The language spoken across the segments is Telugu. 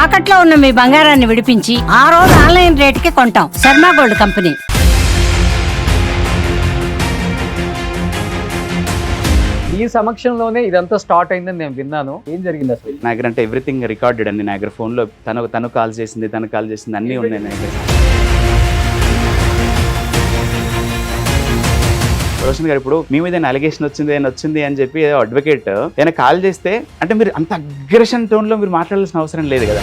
తాకట్లో ఉన్న మీ బంగారాన్ని విడిపించి ఆ రోజు ఆన్లైన్ రేటుకి కొంటాం. Sharma gold company. ఈ సమక్షంలోనే ఇదంతా స్టార్ట్ అయిందని నేను విన్నాను. ఏం జరిగింది అసలు? నాగర్ అంటే ఎవ్రీథింగ్ రికార్డెడ్ అండి. నాగర్ ఫోన్లో తను కాల్ చేసింది, అన్నీ ఉన్నాయి నాగర్. రోషన్ గారు ఇప్పుడు మీ మీద అలిగేషన్ వచ్చింది అని చెప్పి అడ్వకేట్ ఏదైనా కాల్ చేస్తే అంటే మీరు అంత అగ్రెషన్ టోన్లో మీరు మాట్లాడాల్సిన అవసరం లేదు కదా.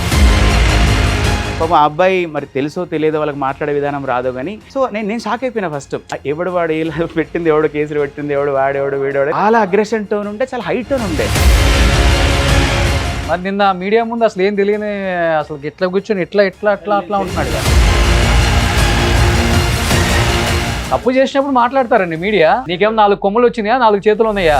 పాపం ఆ అబ్బాయి మరి తెలుసో తెలియదో వాళ్ళకి మాట్లాడే విధానం రాదో కానీ సో నేను షాక్ అయిపోయినా. ఫస్ట్ ఎవడు వాడు ఇలా పెట్టింది, ఎవడు కేసులు పెట్టింది, ఎవడు వాడేవాడు వీడవాడు, చాలా అగ్రెషన్ టోన్ ఉంటే, చాలా హై టోన్ ఉండే. మరి నిన్న మీడియా ముందు అసలు ఏం తెలియని అసలు ఇట్లా కూర్చొని అట్లా ఉంటున్నాడు కదా. తప్పు చేసినప్పుడు మాట్లాడతారండి మీడియా. నీకేం 4 కొమ్మలు వచ్చినాయా, 4 చేతులు ఉన్నాయా?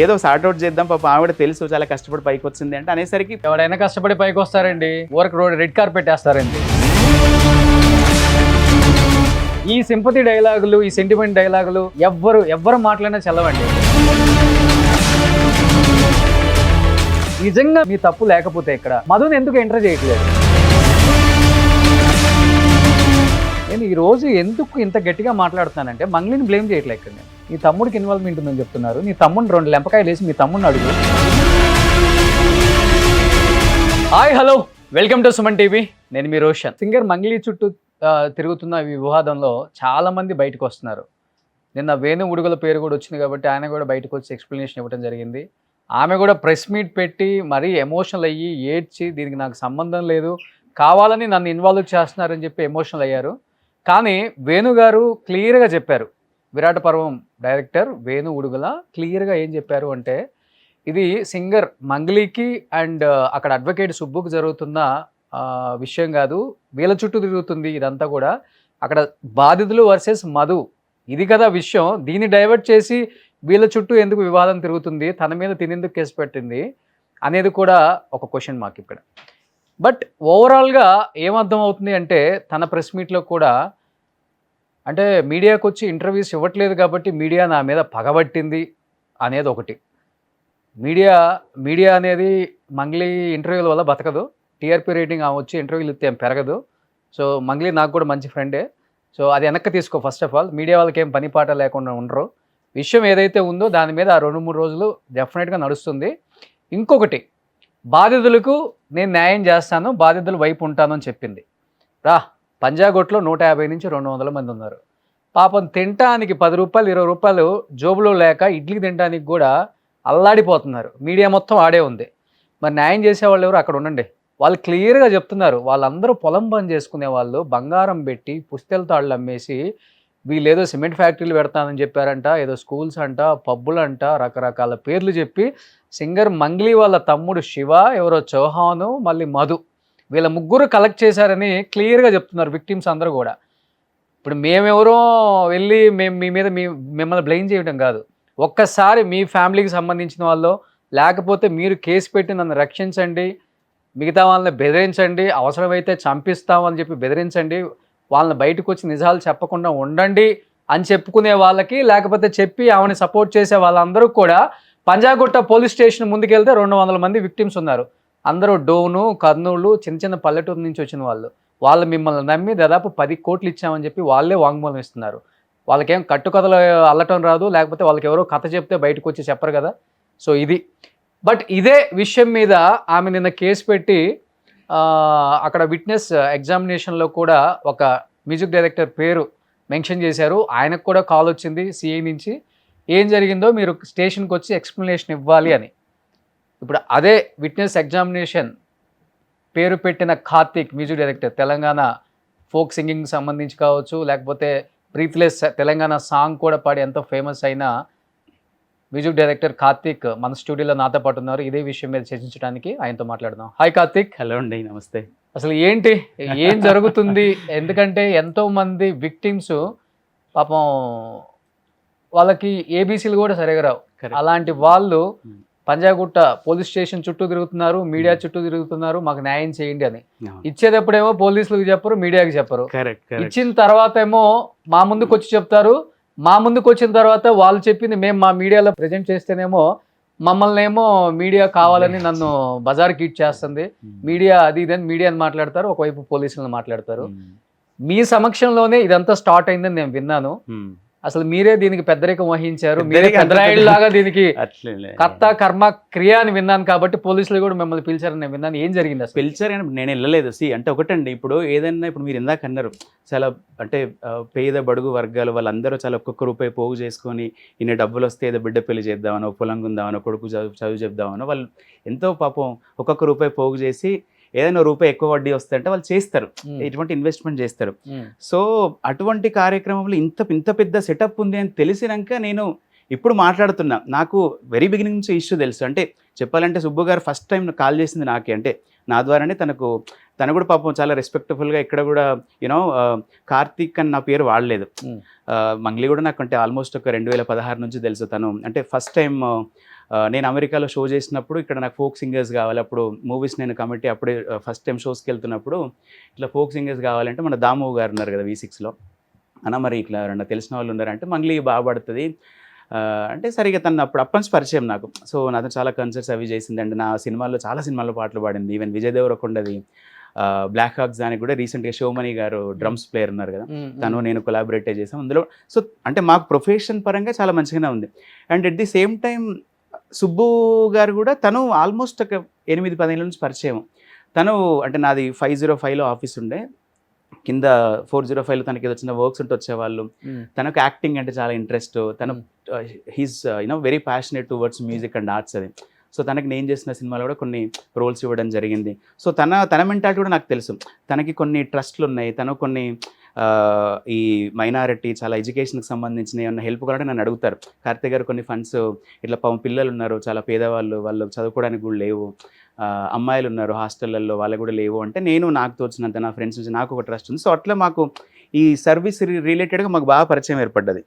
ఏదో సార్ట్అవుట్ చేద్దాం, పాప ఆవిడ తెలుసు చాలా కష్టపడి పైకి వచ్చింది అంటే అనేసరికి ఎవడైనా కష్టపడి పైకి వస్తారండి, ఊరికి రెడ్ కార్పెట్ వేస్తారండి. ఈ సింపతి డైలాగులు, ఈ సెంటిమెంట్ డైలాగులు ఎవ్వరు మాట్లాడినా చల్లవండి. నిజంగా మీ తప్పు లేకపోతే ఇక్కడ మధుని ఎందుకు ఎంటర్ చేయట్లేదు? నేను ఈ రోజు ఎందుకు ఇంత గట్టిగా మాట్లాడుతున్నానంటే మంగ్లీని బ్లేమ్ చేయట్లేదు ఇక్కడ. నేను నీ తమ్ముడికి ఇన్వాల్వ్మెంట్ ఉందని చెప్తున్నారు. నీ తమ్ముడిని 2 లెంపకాయలు వేసి మీ తమ్ముడిని అడుగు. Hi hello, welcome to Suman TV. నేను మీ రోషన్. సింగర్ మంగ్లీ చుట్టూ తిరుగుతున్న ఈ వివాదంలో చాలా మంది బయటకు వస్తున్నారు. నిన్న వేణు ఉడుగుల పేరు కూడా వచ్చింది కాబట్టి ఆయన కూడా బయటకు వచ్చి ఎక్స్ప్లెనేషన్ ఇవ్వడం జరిగింది. ఆమె కూడా ప్రెస్ మీట్ పెట్టి మరీ ఎమోషనల్ అయ్యి ఏడ్చి దీనికి నాకు సంబంధం లేదు, కావాలని నన్ను ఇన్వాల్వ్ చేస్తున్నారని చెప్పి ఎమోషనల్ అయ్యారు. కానీ వేణు గారు క్లియర్గా చెప్పారు. విరాట పర్వం డైరెక్టర్ వేణు ఉడుగుల క్లియర్గా ఏం చెప్పారు అంటే ఇది సింగర్ మంగ్లీకి అండ్ అక్కడ అడ్వకేట్ సుబ్బుకు జరుగుతున్న విషయం కాదు, వీళ్ళ చుట్టూ తిరుగుతుంది ఇదంతా కూడా. అక్కడ బాధితులు వర్సెస్ మధు, ఇది కదా విషయం. దీన్ని డైవర్ట్ చేసి వీళ్ళ చుట్టూ ఎందుకు వివాదం తిరుగుతుంది, తన మీద తినేందుకు కేసు పెట్టింది అనేది కూడా ఒక క్వశ్చన్ మార్క్ ఇక్కడ. బట్ ఓవరాల్గా ఏమర్థం అవుతుంది అంటే తన ప్రెస్ మీట్లో కూడా అంటే మీడియాకు వచ్చి ఇంటర్వ్యూస్ ఇవ్వట్లేదు కాబట్టి మీడియా నా మీద పగబట్టింది అనేది ఒకటి. మీడియా అనేది మంగ్లీ ఇంటర్వ్యూల వల్ల బతకదు. టీఆర్పీ రేటింగ్ ఆమె వచ్చి ఇంటర్వ్యూలు ఇస్తే ఏం పెరగదు. సో మంగ్లీ నాకు కూడా మంచి ఫ్రెండే. సో అది వెనక్కి తీసుకో. ఫస్ట్ ఆఫ్ ఆల్ మీడియా వాళ్ళకి ఏం పని పాట లేకుండా ఉండరు. విషయం ఏదైతే ఉందో దాని మీద 2-3 రోజులు డెఫినెట్గా నడుస్తుంది. ఇంకొకటి, బాధితులకు నేను న్యాయం చేస్తాను, బాధితుల వైపు ఉంటాను అని చెప్పింది. పంజాగుట్లో 150 నుంచి 200 మంది ఉన్నారు. పాపం తినటానికి 10 రూపాయలు 20 రూపాయలు జోబులో లేక ఇడ్లీ తినడానికి కూడా అల్లాడిపోతున్నారు. మీడియా మొత్తం ఆడే ఉంది. మరి న్యాయం చేసేవాళ్ళు ఎవరు? అక్కడ ఉండండి. వాళ్ళు క్లియర్గా చెప్తున్నారు. వాళ్ళందరూ పొలం పని చేసుకునే వాళ్ళు, బంగారం పెట్టి పుస్తెల తాళ్ళు అమ్మేసి వీళ్ళు ఏదో సిమెంట్ ఫ్యాక్టరీలు పెడతానని చెప్పారంట, ఏదో స్కూల్స్ అంట, పబ్బులు అంట, రకరకాల పేర్లు చెప్పి సింగర్ మంగ్లీ వాళ్ళ తమ్ముడు శివ, ఎవరో చౌహాను, మళ్ళీ మధు, వీళ్ళ ముగ్గురు కలెక్ట్ చేశారని క్లియర్గా చెప్తున్నారు విక్టిమ్స్ అందరూ కూడా. ఇప్పుడు మేమెవరో వెళ్ళి మీ మీద మిమ్మల్ని బ్లేమ్ చేయడం కాదు. ఒక్కసారి మీ ఫ్యామిలీకి సంబంధించిన వాళ్ళు, లేకపోతే మీరు కేసు పెట్టి నన్ను రక్షించండి, మిగతా వాళ్ళని బెదిరించండి, అవసరమైతే చంపిస్తామని చెప్పి బెదిరించండి, వాళ్ళని బయటకు వచ్చి నిజాలు చెప్పకుండా ఉండండి అని చెప్పుకునే వాళ్ళకి, లేకపోతే చెప్పి ఆమెని సపోర్ట్ చేసే వాళ్ళందరూ కూడా పంజాగుట్ట పోలీస్ స్టేషన్ ముందుకెళ్తే 200 మంది విక్టిమ్స్ ఉన్నారు. అందరూ డోను, కర్నూలు, చిన్న పల్లెటూరు నుంచి వచ్చిన వాళ్ళు మిమ్మల్ని నమ్మి దాదాపు 10 కోట్లు ఇచ్చామని చెప్పి వాళ్ళే వాంగ్మూలం ఇస్తున్నారు. వాళ్ళకేం కట్టుకథలు అల్లటం రాదు, లేకపోతే వాళ్ళకి ఎవరో కథ చెప్తే బయటకు వచ్చి చెప్పరు కదా. సో ఇది. బట్ ఇదే విషయం మీద ఆమె నిన్న కేసు పెట్టి అక్కడ విట్నెస్ ఎగ్జామినేషన్లో కూడా ఒక మ్యూజిక్ డైరెక్టర్ పేరు మెన్షన్ చేశారు. ఆయనకు కూడా కాల్ వచ్చింది సిఐ నుంచి, ఏం జరిగిందో మీరు స్టేషన్కి వచ్చి ఎక్స్ప్లెనేషన్ ఇవ్వాలి అని. ఇప్పుడు అదే విట్నెస్ ఎగ్జామినేషన్ పేరు పెట్టిన Karthik, music director, Telangana folk సింగింగ్కి సంబంధించి కావచ్చు, లేకపోతే బ్రీత్లెస్ తెలంగాణ సాంగ్ కూడా పాడి ఎంతో ఫేమస్ అయిన మ్యూజిక్ డైరెక్టర్ కార్తీక్ మన స్టూడియోలో నాతో పాటు ఉన్నారు. ఇదే విషయం మీద చర్చించడానికి ఆయనతో మాట్లాడదాం. హాయ్ కార్తీక్. హలో అండి, నమస్తే. అసలు ఏం జరుగుతుంది? ఎందుకంటే ఎంతోమంది విక్టిమ్స్ పాపం వాళ్ళకి ఏబీసీలు కూడా సరిగా రావు. అలాంటి వాళ్ళు పంజాగుట్ట పోలీస్ స్టేషన్ చుట్టూ తిరుగుతున్నారు, మీడియా చుట్టూ తిరుగుతున్నారు, మాకు న్యాయం చేయండి అని. ఇచ్చేటప్పుడేమో పోలీసులకు చెప్పరు, మీడియాకి చెప్పరు. ఇచ్చిన తర్వాత ఏమో మా ముందుకు వచ్చి చెప్తారు. మా ముందుకు వచ్చిన తర్వాత వాళ్ళు చెప్పింది మేము మా మీడియాలో ప్రజెంట్ చేస్తేనేమో మమ్మల్ని ఏమో మీడియా కావాలని నన్ను బజార్ కీట్ చేస్తుంది, మీడియా అది ఇదని మీడియాని మాట్లాడతారు, ఒకవైపు పోలీసులను మాట్లాడతారు. మీ సమక్షంలోనే ఇదంతా స్టార్ట్ అయిందని నేను విన్నాను. అసలు మీరే దీనికి పెద్దరికం వహించారు, మీరే పెద్దరాయిల్లాగా దీనికి కర్త కర్మ క్రియ అని విన్నాను, కాబట్టి పోలీసులు కూడా మిమ్మల్ని పిలిచారని నేను విన్నాను. ఏం జరిగింది అసలు? పిలిచారు కానీ నేను వెళ్ళలేదు. అంటే ఒకటండి, ఇప్పుడు ఏదైనా ఇప్పుడు మీరు ఇందాక అన్నారు చాలా అంటే పేద బడుగు వర్గాలు వాళ్ళందరూ చాలా ఒక్కొక్క రూపాయి పోగు చేసుకొని ఇన్ని డబ్బులు వస్తే ఏదో బిడ్డ పెళ్లి చేద్దామనో, పొలం ఉందామనో, కొడుకు చదువు చెప్దామనో వాళ్ళు ఎంతో పాపం ఒక్కొక్క రూపాయి పోగు చేసి ఏదైనా రూపాయి ఎక్కువ వడ్డీ వస్తుందంటే వాళ్ళు చేస్తారు, ఇటువంటి ఇన్వెస్ట్మెంట్ చేస్తారు. సో అటువంటి కార్యక్రమంలో ఇంత పెద్ద సెటప్ ఉంది అని తెలిసినాక నేను ఇప్పుడు మాట్లాడుతున్నా. నాకు వెరీ బిగినింగ్ నుంచి ఇష్యూ తెలుసు. అంటే చెప్పాలంటే సుబ్బు గారు ఫస్ట్ టైం కాల్ చేసింది నాకే, అంటే నా ద్వారానే తను కూడా పాపం చాలా రెస్పెక్టబుల్గా ఇక్కడ కూడా యూనో కార్తీక్ అని నా పేరు వాడలేదు. మంగ్లీ కూడా నాకు అంటే ఆల్మోస్ట్ ఒక 2016 నుంచి తెలుసు. తను అంటే ఫస్ట్ టైం నేను అమెరికాలో షో చేసినప్పుడు ఇక్కడ నాకు ఫోక్ సింగర్స్ కావాలి, అప్పుడు మూవీస్ నేను కమిటీ అప్పుడే ఫస్ట్ టైం షోస్కి వెళ్తున్నప్పుడు ఇట్లా ఫోక్ సింగర్స్ కావాలంటే మన దాము గారు ఉన్నారు కదా V6లో, అన్న మరి ఇట్లా ఎవరన్నా తెలిసిన వాళ్ళు ఉన్నారంటే మంగ్లీ బాగా పడుతుంది అంటే సరిగా తను అప్పటి నుంచి పరిచయం నాకు. సో నాతో చాలా కన్సర్ట్స్ అవి చేసింది అండి, నా సినిమాల్లో చాలా సినిమాల్లో పాటలు పాడింది. ఈవెన్ విజయ్ దేవరకొండది బ్లాక్ హాక్స్ దానికి కూడా రీసెంట్గా శివమణి గారు డ్రమ్స్ ప్లేయర్ ఉన్నారు కదా, తను నేను కొలాబరేట్ చేసాం అందులో. సో అంటే మాకు ప్రొఫెషన్ పరంగా చాలా మంచిగానే ఉంది. And at the same time Subbu గారు కూడా తను ఆల్మోస్ట్ ఒక 8-10 ఏళ్ళ నుంచి పరిచయం. తను అంటే నాది 505లో ఆఫీస్ ఉండే, కింద 405లో తనకి ఏదో చిన్న వర్క్స్ ఉంటే వచ్చేవాళ్ళు. తనకు యాక్టింగ్ అంటే చాలా ఇంట్రెస్ట్, తను he's very passionate towards music and arts అది. సో తనకి నేను చేసిన సినిమాలో కూడా కొన్ని రోల్స్ ఇవ్వడం జరిగింది. సో తన మెంటాలిటీ కూడా నాకు తెలుసు. తనకి కొన్ని ట్రస్ట్లు ఉన్నాయి, తను కొన్ని ఈ మైనారిటీ చాలా ఎడ్యుకేషన్కి సంబంధించిన ఏమన్నా హెల్ప్ కావాలంటే నన్ను అడుగుతారు. కార్తీక్ గారు కొన్ని ఫండ్స్ ఇట్లా పిల్లలు ఉన్నారు చాలా పేదవాళ్ళు, వాళ్ళు చదువుకోవడానికి కూడా లేవు, అమ్మాయిలు ఉన్నారు హాస్టళ్ళల్లో వాళ్ళకు కూడా లేవు అంటే నేను నాకు తోచినంత నా ఫ్రెండ్స్ నుంచి నాకు ఒక ట్రస్ట్ ఉంది. సో అట్లా మాకు ఈ సర్వీస్ రిలేటెడ్గా మాకు బాగా పరిచయం ఏర్పడ్డది.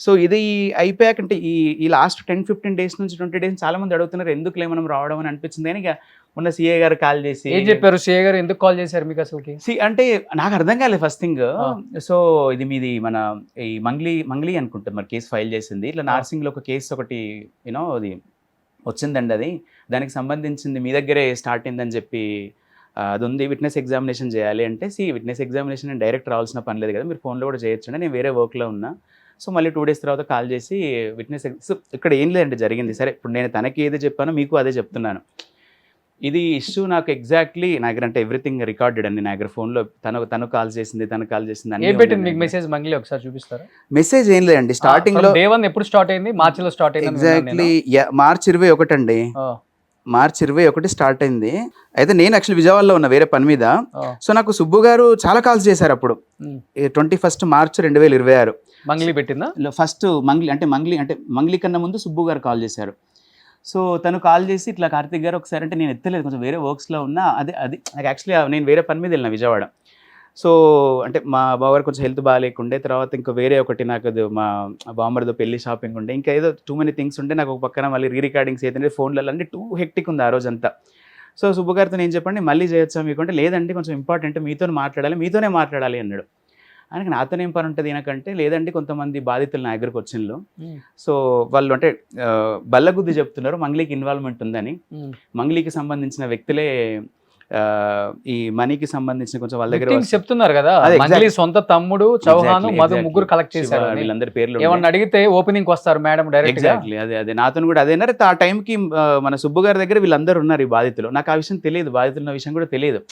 సో ఇది అయిపోయాక అంటే ఈ లాస్ట్ 10-15 డేస్ నుంచి 20 డేస్ చాలామంది అడుగుతున్నారు ఎందుకులే మనం రావడం అని అనిపించింది. కానీ ఇక మొన్న సిఏ గారు కాల్ చేసి ఏం చెప్పారు? సిఏ గారు ఎందుకు కాల్ చేశారు మీకు అసలుకి? అంటే నాకు అర్థం కాలేదు ఫస్ట్ థింగ్. సో ఇది మీది మన ఈ మంగ్లీ అనుకుంటుంది మరి కేసు ఫైల్ చేసింది, ఇట్లా నార్సింగ్లో ఒక కేసు ఒకటి యూనో అది వచ్చిందండి, అది దానికి సంబంధించింది మీ దగ్గరే స్టార్ట్ అయిందని చెప్పి అది ఉంది, విట్నెస్ ఎగ్జామినేషన్ చేయాలి అంటే విట్నెస్ ఎగ్జామినేషన్ నేను డైరెక్ట్ రావాల్సిన పని లేదు కదా, మీరు ఫోన్లో కూడా చేయొచ్చు, నేను వేరే వర్క్లో ఉన్నా. సో మళ్ళీ 2 డేస్ తర్వాత కాల్ చేసి విట్నెస్ ఇక్కడ ఏం లేదంటే జరిగింది. సరే ఇప్పుడు నేను తనకి ఏది చెప్పానో మీకు అదే చెప్తున్నాను. ఇది ఇష్యూ నాకు ఎగ్జాక్ట్లీ నాగర్ అంటే ఎవ్రీథింగ్ రికార్డెడ్ అండి నాగర్ ఫోన్లో. తను కాల్ చేసింది ఏం పెట్టింది మీకు మెసేజ్? మంగ్లీ ఒకసారి చూపిస్తారా? మెసేజ్ ఏం లేదండి, స్టార్టింగ్ లో డే 1 ఎప్పుడు స్టార్ట్ అయింది? మార్చిలో స్టార్ట్ అయింది. ఎగ్జాక్ట్లీ మార్చ్ 21 అండి, మార్చ్ 21 స్టార్ట్ అయింది. అయితే నేను యాక్చువల్లీ విజయవాడలో ఉన్న వేరే పని మీద. సో నాకు సుబ్బు గారు చాలా కాల్స్ చేశారు అప్పుడు 21 మార్చ్ 2026. మంగ్లీ పెట్టిందా ఫస్ట్? మంగ్లీ కన్నా ముందు సుబ్బు గారు కాల్ చేశారు. సో తను కాల్ చేసి ఇట్లా కార్తీక్ గారు ఒకసారి అంటే నేను ఎత్తలేదు, కొంచెం వేరే వర్క్స్లో ఉన్నా. అది నాకు యాక్చువల్లీ నేను వేరే పని మీద వెళ్ళిన విజయవాడ. సో అంటే మా బావగారు కొంచెం హెల్త్ బాగాలేకుండే, తర్వాత ఇంకా వేరే ఒకటి నాకు మా బామ్మర్దో పెళ్లి షాపింగ్ ఉండే, ఇంకా ఏదో టూ మెనీ థింగ్స్ ఉంటే నాకు ఒక పక్కన మళ్ళీ రికార్డింగ్స్ అయితే ఫోన్లలో అంటే టూ హెక్టిక్ ఉంది ఆ రోజంతా. సో సుబ్బు గారితో నేను చెప్పండి మళ్ళీ చేయొచ్చా మీకు అంటే, లేదండి కొంచెం ఇంపార్టెంట్ మీతోనే మాట్లాడాలి అన్నాడు. ఆయనకి నాతోనే ఏం పని ఉంటుంది ఈయనకంటే, లేదండి కొంతమంది బాధితులు నా దగ్గరకు వచ్చిండ్రు, సో వాళ్ళు అంటే బల్లగుద్ది చెప్తున్నారు మంగ్లీకి ఇన్వాల్వ్మెంట్ ఉందని, మంగ్లీకి సంబంధించిన వ్యక్తులే ఈ మనీకి సంబంధించిన కొంచెం వాళ్ళ దగ్గర చెప్తున్నారు కదా. మంగ్లీ సొంత తమ్ముడు చౌహాన్ మధు ముగ్గురు కలెక్ట్ చేశారు, వీళ్ళందరి పేర్లు ఏమన్నా అడిగితే ఓపెనింగ్ వస్తారు మేడం డైరెక్ట్. ఎగ్జాక్ట్లీ అదే నాతో కూడా అదేనారు. ఆ టైంకి మన సుబ్బు గారి దగ్గర వీళ్ళందరూ ఉన్నారు ఈ బాధితులు. నాకు ఆ విషయం తెలియదు, బాధితులు ఉన్న విషయం కూడా తెలియదు.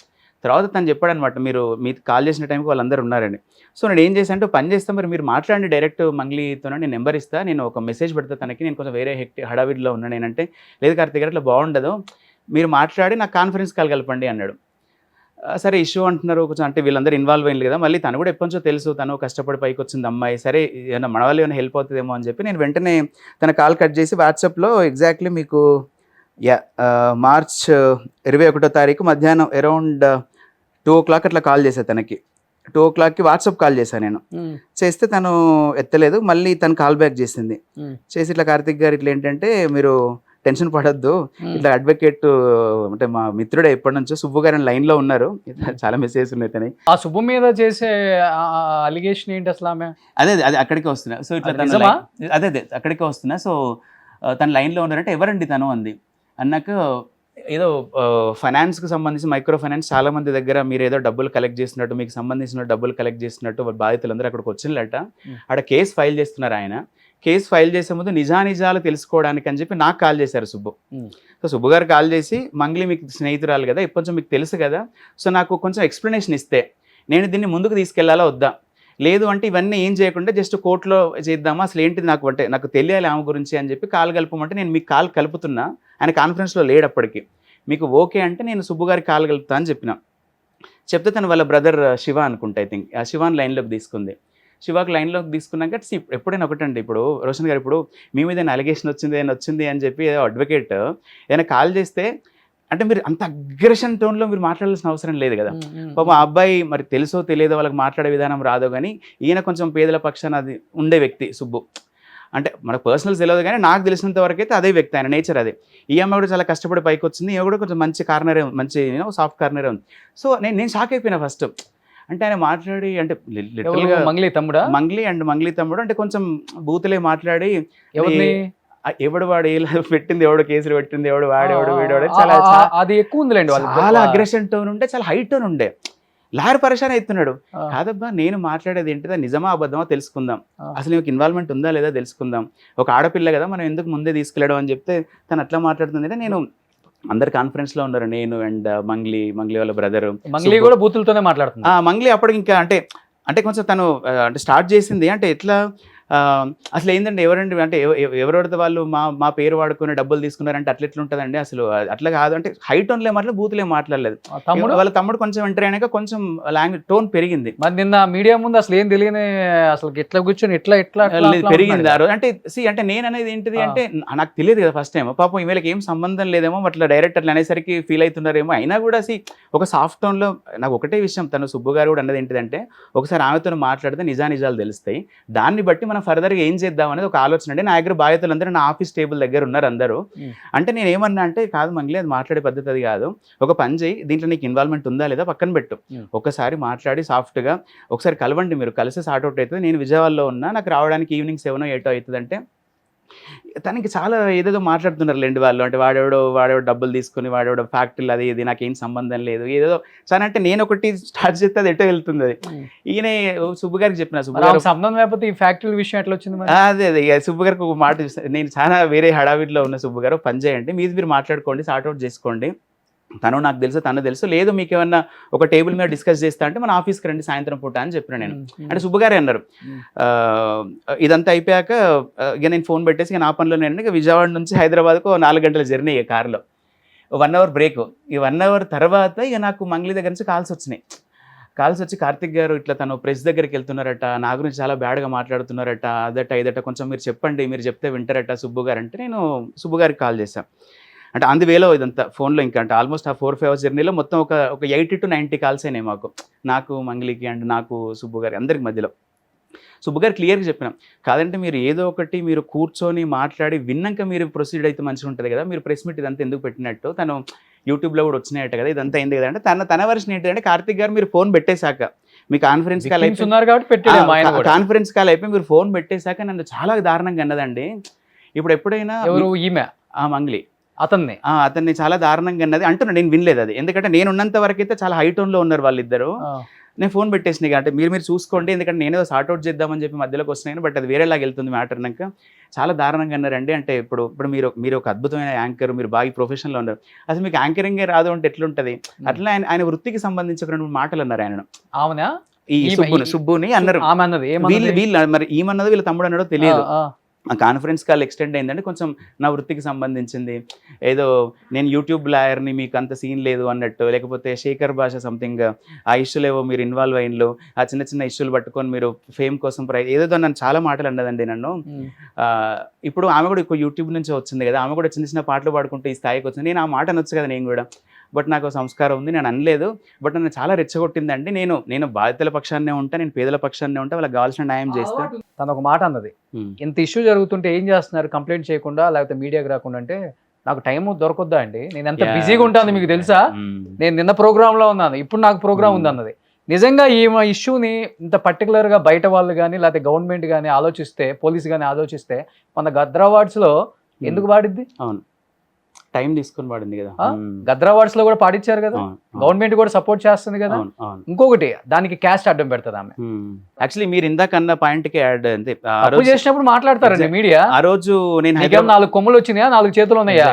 తర్వాత తను చెప్పాడు అనమాట, మీరు కాల్ చేసిన టైంకి వాళ్ళందరూ ఉన్నారండి. సో నేను ఏం చేశాను అంటే, పని చేస్తాను మీరు మాట్లాడండి డైరెక్ట్ మంగ్లీతో, నేను నెంబర్ ఇస్తా, నేను ఒక మెసేజ్ పెడతా తనకి, నేను కొంచెం వేరే హడావిడిలో ఉన్నాను నేనంటే, లేదు కార్తీక్ గారు అట్లా బాగుండదు, మీరు మాట్లాడి నాకు కాన్ఫరెన్స్ కాల్ కలపండి అన్నాడు. సరే ఇష్యూ అంటున్నారు కొంచెం, అంటే వీళ్ళందరూ ఇన్వాల్వ్ అయింది కదా, మళ్ళీ తను కూడా ఎప్పటి నుంచో తెలుసు, తను కష్టపడి పైకి వచ్చింది అమ్మాయి, సరే ఏమైనా మన వాళ్ళు ఏమైనా హెల్ప్ అవుతుందేమో అని చెప్పి నేను వెంటనే తన కాల్ కట్ చేసి వాట్సాప్లో ఎగ్జాక్ట్లీ మీకు మార్చ్ 21వ తారీఖు మధ్యాహ్నం అరౌండ్ 2 o'clock అట్లా కాల్ చేశాను తనకి. 2 o'clockకి వాట్సాప్ కాల్ చేశాను నేను. చేస్తే తను ఎత్తలేదు, మళ్ళీ తను కాల్ బ్యాక్ చేసింది. చేసి ఇట్లా కార్తీక్ గారు ఇట్లా ఏంటంటే మీరు టెన్షన్ పడొద్దు, ఇట్లా అడ్వకేట్ అంటే మా మిత్రుడే ఎప్పటి నుంచో సుబ్బు గారు లైన్లో ఉన్నారు, చాలా మెసేజ్ ఉన్నాయి తనకి. ఆ సుబ్బు మీద చేసే అలిగేషన్ ఏంటి అసలు? ఆమె అదే అక్కడికే వస్తున్నా. సో ఇట్లా అదే అక్కడికే వస్తున్నా. సో తన లైన్లో ఉన్నారంటే ఎవరండి తను అంది. అన్నాక ఏదో ఫైనాన్స్కి సంబంధించి మైక్రో ఫైనాన్స్ చాలా మంది దగ్గర మీరు ఏదో డబ్బులు కలెక్ట్ చేసినట్టు, మీకు సంబంధించిన డబ్బులు కలెక్ట్ చేసినట్టు బాధితులందరూ అక్కడికి వచ్చినట్ట. ఆడ కేసు ఫైల్ చేస్తున్నారు ఆయన. కేసు ఫైల్ చేసే ముందు నిజానిజాలు తెలుసుకోవడానికి అని చెప్పి నాకు కాల్ చేశారు సుబ్బు. సో సుబ్బు గారు కాల్ చేసి, మంగ్లీ మీకు స్నేహితురాలు కదా, కొంచెం మీకు తెలుసు కదా, సో నాకు కొంచెం ఎక్స్ప్లెనేషన్ ఇస్తే నేను దీన్ని ముందుకు తీసుకెళ్లాలా వద్దా, లేదు అంటే ఇవన్నీ ఏం చేయకుండా జస్ట్ కోర్టులో చేద్దామా, అసలు ఏంటిది నాకు అంటే నాకు తెలియాలి ఆమె గురించి అని చెప్పి కాల్ కలపమంటే నేను మీకు కాల్ కలుపుతున్నా, ఆయన కాన్ఫరెన్స్లో లేడప్పటికి, మీకు ఓకే అంటే నేను సుబ్బు గారికి కాల్ కలుపుతా అని చెప్పిన. చెప్తే తను వాళ్ళ బ్రదర్ శివ అనుకుంటా, ఐ థింక్ ఆ శివాన్ లైన్లోకి తీసుకుంది. శివాకి లైన్లోకి తీసుకున్నాక ఎప్పుడైనా ఒకటండి, ఇప్పుడు రోషన్ గారు ఇప్పుడు మీ మీద అలిగేషన్ వచ్చింది అని చెప్పి ఏదో అడ్వకేట్ ఏదైనా కాల్ చేస్తే అంటే మీరు అంత అగ్రెషన్ టోన్లో మీరు మాట్లాడాల్సిన అవసరం లేదు కదా. పాపం ఆ అబ్బాయి మరి తెలుసో తెలియదో వాళ్ళకి మాట్లాడే విధానం రాదో కానీ ఈయన కొంచెం పేదల పక్షాన అది ఉండే వ్యక్తి సుబ్బు. అంటే మనకు పర్సనల్స్ తెలియదు కానీ నాకు తెలిసినంత వరకు అయితే అదే వ్యక్తి, ఆయన నేచర్ అదే. ఈ అమ్మాయి కూడా చాలా కష్టపడి పైకి వచ్చింది, ఈమె కూడా కొంచెం మంచి కార్నరే, మంచి సాఫ్ట్ కార్నరే ఉంది. సో నేను షాక్ అయిపోయినా ఫస్ట్. అంటే ఆయన మాట్లాడి అంటే లిటరల్గా మంగ్లీ తమ్ముడు అంటే కొంచెం బూతులే మాట్లాడి ఎవడు వాడు పెట్టింది, ఎవడు కేసులు పెట్టింది, ఎవడు వాడేవాడు వీడవాడు, చాలా అది ఎక్కువ ఉందిలేండి, చాలా అగ్రెషన్ టోన్ ఉండే, చాలా హై టోన్ ఉండే. లాయర్ పరేషాన్ అవుతున్నాడు. కాదబ్బా నేను మాట్లాడేది ఏంటిదా, నిజమా అబద్ధమా తెలుసుకుందాం, అసలు నీకు ఇన్వాల్వ్మెంట్ ఉందా లేదా తెలుసుకుందాం, ఒక ఆడపిల్ల కదా మనం ఎందుకు ముందే తీసుకెళ్ళడం అని చెప్తే తను అట్లా మాట్లాడుతుంది. అంటే నేను అందరు కాన్ఫరెన్స్ లో ఉన్నారు, నేను అండ్ మంగ్లీ వాళ్ళ బ్రదర్. మంగ్లీ కూడా బూతులతోనే మాట్లాడుతుంది. మంగ్లీ అప్పటికి ఇంకా అంటే కొంచెం తను అంటే స్టార్ట్ చేసింది అంటే ఎట్లా అసలు ఏంటంటే ఎవరండి అంటే ఎవరెవరితో వాళ్ళు మా పేరు వాడుకుని డబ్బులు తీసుకున్నారంటే అట్లా ఎట్లా ఉంటుందండి, అసలు అట్లా కాదు అంటే హై టోన్లే మాట్లాడలేదు, బూతులే మాట్లాడలేదు. వాళ్ళ తమ్ముడు కొంచెం ఎంటర్ అయినాక కొంచెం లాంగ్వేజ్ టోన్ పెరిగింది. మరి నిన్న మీడియా ముందు అసలు ఏం తెలియని అసలు ఎట్లా కూర్చొని ఎట్లా పెరిగింది ఆ రోజు. అంటే నేను అనేది ఏంటిది అంటే నాకు తెలియదు కదా ఫస్ట్ టైం, పాపం వీళ్ళకి ఏం సంబంధం లేదేమో అట్లా డైరెక్ట్ అట్లా అనేసరికి ఫీల్ అవుతున్నారేమో. అయినా కూడా ఒక సాఫ్ట్ టోన్లో నాకు ఒకటే విషయం, తను సుబ్బు గారు కూడా అన్నది ఏంటిదంటే ఒకసారి ఆమెతో మాట్లాడితే నిజానిజాలు తెలుస్తాయి, దాన్ని బట్టి మనం ఫర్దర్గా ఏం చేద్దాం అనేది ఒక ఆలోచన అండి. నా దగ్గర బాధ్యతలందరూ నా ఆఫీస్ టేబుల్ దగ్గర ఉన్నారు అందరూ. అంటే నేను ఏమన్నా అంటే కాదు మంగ్లీ అది మాట్లాడే పద్ధతి అది కాదు, ఒక పని చేయి, దీంట్లో నీకు ఇన్వాల్వ్మెంట్ ఉందా లేదా పక్కన పెట్టు, ఒకసారి మాట్లాడి సాఫ్ట్గా ఒకసారి కలవండి, మీరు కలిసి సార్ట్అవుట్ అవుతుంది, నేను విజయవాడలో ఉన్నా, నాకు రావడానికి ఈవినింగ్ 7 or 8 అవుతుంది అంటే తనకి చాలా ఏదేదో మాట్లాడుతున్నారు లేండి వాళ్ళు. అంటే వాడెవడో డబ్బులు తీసుకుని వాడెవడో ఫ్యాక్టరీలు అది ఇది నాకేం సంబంధం లేదు ఏదో చాలా. అంటే నేను ఒకటి స్టార్ట్ చేస్తే అది ఎటో వెళ్తుంది. అది ఈయన సుబ్బు గారికి చెప్పిన, సుబ్బు గారు సంబంధం లేకపోతే ఈ ఫ్యాక్టరీ విషయం ఎట్లా వచ్చింది. అదే సుబ్బు గారికి ఒక మాట, నేను చాలా వేరే హడావిడిలో ఉన్న సుబ్బు గారు, పని చేయండి మీరు మాట్లాడుకోండి, సార్ట్అవుట్ చేసుకోండి, తను నాకు తెలుసు తను తెలుసు, లేదు మీకు ఏమన్నా ఒక టేబుల్ మీద డిస్కస్ చేస్తా అంటే మన ఆఫీస్కి రండి సాయంత్రం పూట అని చెప్పిన నేను. అంటే సుబ్బు గారే అన్నారు. ఇదంతా అయిపోయాక ఇక నేను ఫోన్ పెట్టేసి ఇక నా పనిలో నేను ఇక విజయవాడ నుంచి హైదరాబాద్కు 4 గంటల జర్నీ ఇక కార్లో, 1 hour బ్రేక్. ఈ 1 hour తర్వాత ఇక నాకు మంగ్లీ దగ్గర నుంచి కాల్స్ వచ్చి కార్తిక్ గారు ఇట్లా తను ప్రెస్ దగ్గరికి వెళ్తున్నారట, నా గురించి చాలా బ్యాడ్గా మాట్లాడుతున్నారట, ఇదట కొంచెం మీరు చెప్పండి, మీరు చెప్తే వింటారట సుబ్బు గారు అంటే నేను సుబ్బు గారికి కాల్ చేశాను. అంటే అందువేలో ఇదంతా ఫోన్లో ఇంకా అంటే ఆల్మోస్ట్ ఆ 4-5 hours జర్నీలో మొత్తం ఒక 80 to 90 calls అయినాయి మాకు, నాకు మంగ్లీకి అండ్ నాకు సుబ్బు గారి అందరికి మధ్యలో. సుబ్బు గారు క్లియర్గా చెప్పినాం, కాదంటే మీరు ఏదో ఒకటి మీరు కూర్చొని మాట్లాడి విన్నాక మీరు ప్రొసీడ్ అయితే మంచిగా ఉంటుంది కదా, మీరు ప్రెస్ మీట్ ఇదంతా ఎందుకు పెట్టినట్టు, తను యూట్యూబ్లో కూడా వచ్చినాయట కదా, ఇదంతా అయింది కదా అంటే తన వర్షన్ ఏంటంటే కార్తిక్ గారు మీరు ఫోన్ పెట్టేశాక మీ కాన్ఫరెన్స్ కాల్ అయిపోయి మీరు ఫోన్ పెట్టేశాక నన్ను చాలా దారుణంగా అన్నదండి. ఇప్పుడు ఎప్పుడైనా ఈమె మంగ్లీ అతన్ని చాలా దారుణంగా అన్నది అంటున్నా, నేను వినలేదు అది, ఎందుకంటే నేను ఉన్నంత వరకు అయితే చాలా హై టోన్లో ఉన్నారు వాళ్ళిద్దరు. నేను ఫోన్ పెట్టేసినాయి అంటే మీరు చూసుకోండి, ఎందుకంటే నేనేదో సార్ట్అవుట్ చేద్దామని చెప్పి మధ్యలోకి వస్తున్నాను, బట్ అది వేరేలాగా వెళ్తుంది మ్యాటర్ అన్నాక చాలా దారుణంగా అన్నారండి. అంటే ఇప్పుడు మీరు ఒక అద్భుతమైన యాంకర్, మీరు బాగా ప్రొఫెషన్లో ఉన్నారు, అసలు మీకు యాంకరింగే రాదు అంటే ఎట్లుంటుంది, అట్లా ఆయన వృత్తికి సంబంధించి ఒక 2 మాటలు అన్నారు ఆయన. అవునా ఈ సుబ్బుని అన్నారు, వీళ్ళు మరి ఏమన్నది వీళ్ళ తమ్ముడు అన్నాడో తెలియదు. ఆ కాన్ఫరెన్స్ కాల్ ఎక్స్టెండ్ అయిందంటే కొంచెం నా వృత్తికి సంబంధించింది, ఏదో నేను యూట్యూబ్ లాయర్ని మీకు అంత సీన్ లేదు అన్నట్టు, లేకపోతే శేఖర్ భాష సంథింగ్ ఆ ఇష్యూలు ఏవో మీరు ఇన్వాల్వ్ అయినలో ఆ చిన్న ఇష్యూలు పట్టుకొని మీరు ఫేమ్ కోసం ఏదో నన్ను చాలా మాటలు అన్నదండి నన్ను. ఇప్పుడు ఆమె కూడా యూట్యూబ్ నుంచి వచ్చింది కదా, ఆమె కూడా చిన్న పాటలు పాడుకుంటూ ఈ స్థాయికి వచ్చింది. నేను ఆ మాట అనొచ్చు కదా నేను కూడా, బట్ నాకు సంస్కారం ఉంది, నేను అనలేదు, బట్ నన్ను చాలా రెచ్చగొట్టిందండి. నేను బాధితుల పక్షాన్నే ఉంటా, నేను పేదల పక్షాన్నే ఉంటా, వాళ్ళకి కావాల్సిన న్యాయం చేస్తా. తను ఒక మాట అన్నది, ఇంత ఇష్యూ జరుగుతుంటే ఏం చేస్తున్నారు కంప్లైంట్ చేయకుండా, లేకపోతే మీడియాకి రాకుండా అంటే నాకు టైం దొరకొద్దా అండి, నేను ఎంత బిజీగా ఉంటాను మీకు తెలుసా, నేను నిన్న ప్రోగ్రాంలో ఉన్నాను, ఇప్పుడు నాకు ప్రోగ్రామ్ ఉంది అన్నది. నిజంగా ఈ ఇష్యూని ఇంత పర్టికులర్గా బయట వాళ్ళు కానీ లేకపోతే గవర్నమెంట్ కానీ ఆలోచిస్తే, పోలీస్ కానీ ఆలోచిస్తే, మన గద్రావాడ్స్లో ఎందుకు పాడిద్ది? అవును, టైం తీసుకొని పాడింది కదా. గద్ర అవార్డ్స్ లో కూడా పాడించారు కదా, గవర్నమెంట్ కూడా సపోర్ట్ చేస్తుంది కదా. ఇంకొకటి దానికి క్యాస్ట్ అడ్డం పెడతారు ఆమె. యాక్చువల్లీ మీరు ఇందాక అన్న పాయింట్ కి యాడ్ అంతే, తప్పు చేసినప్పుడు మాట్లాడతారండి మీడియా. ఆ రోజు నేను నీకేం 4 కొమ్ములు వచ్చినాయా, 4 చేతులు ఉన్నాయా,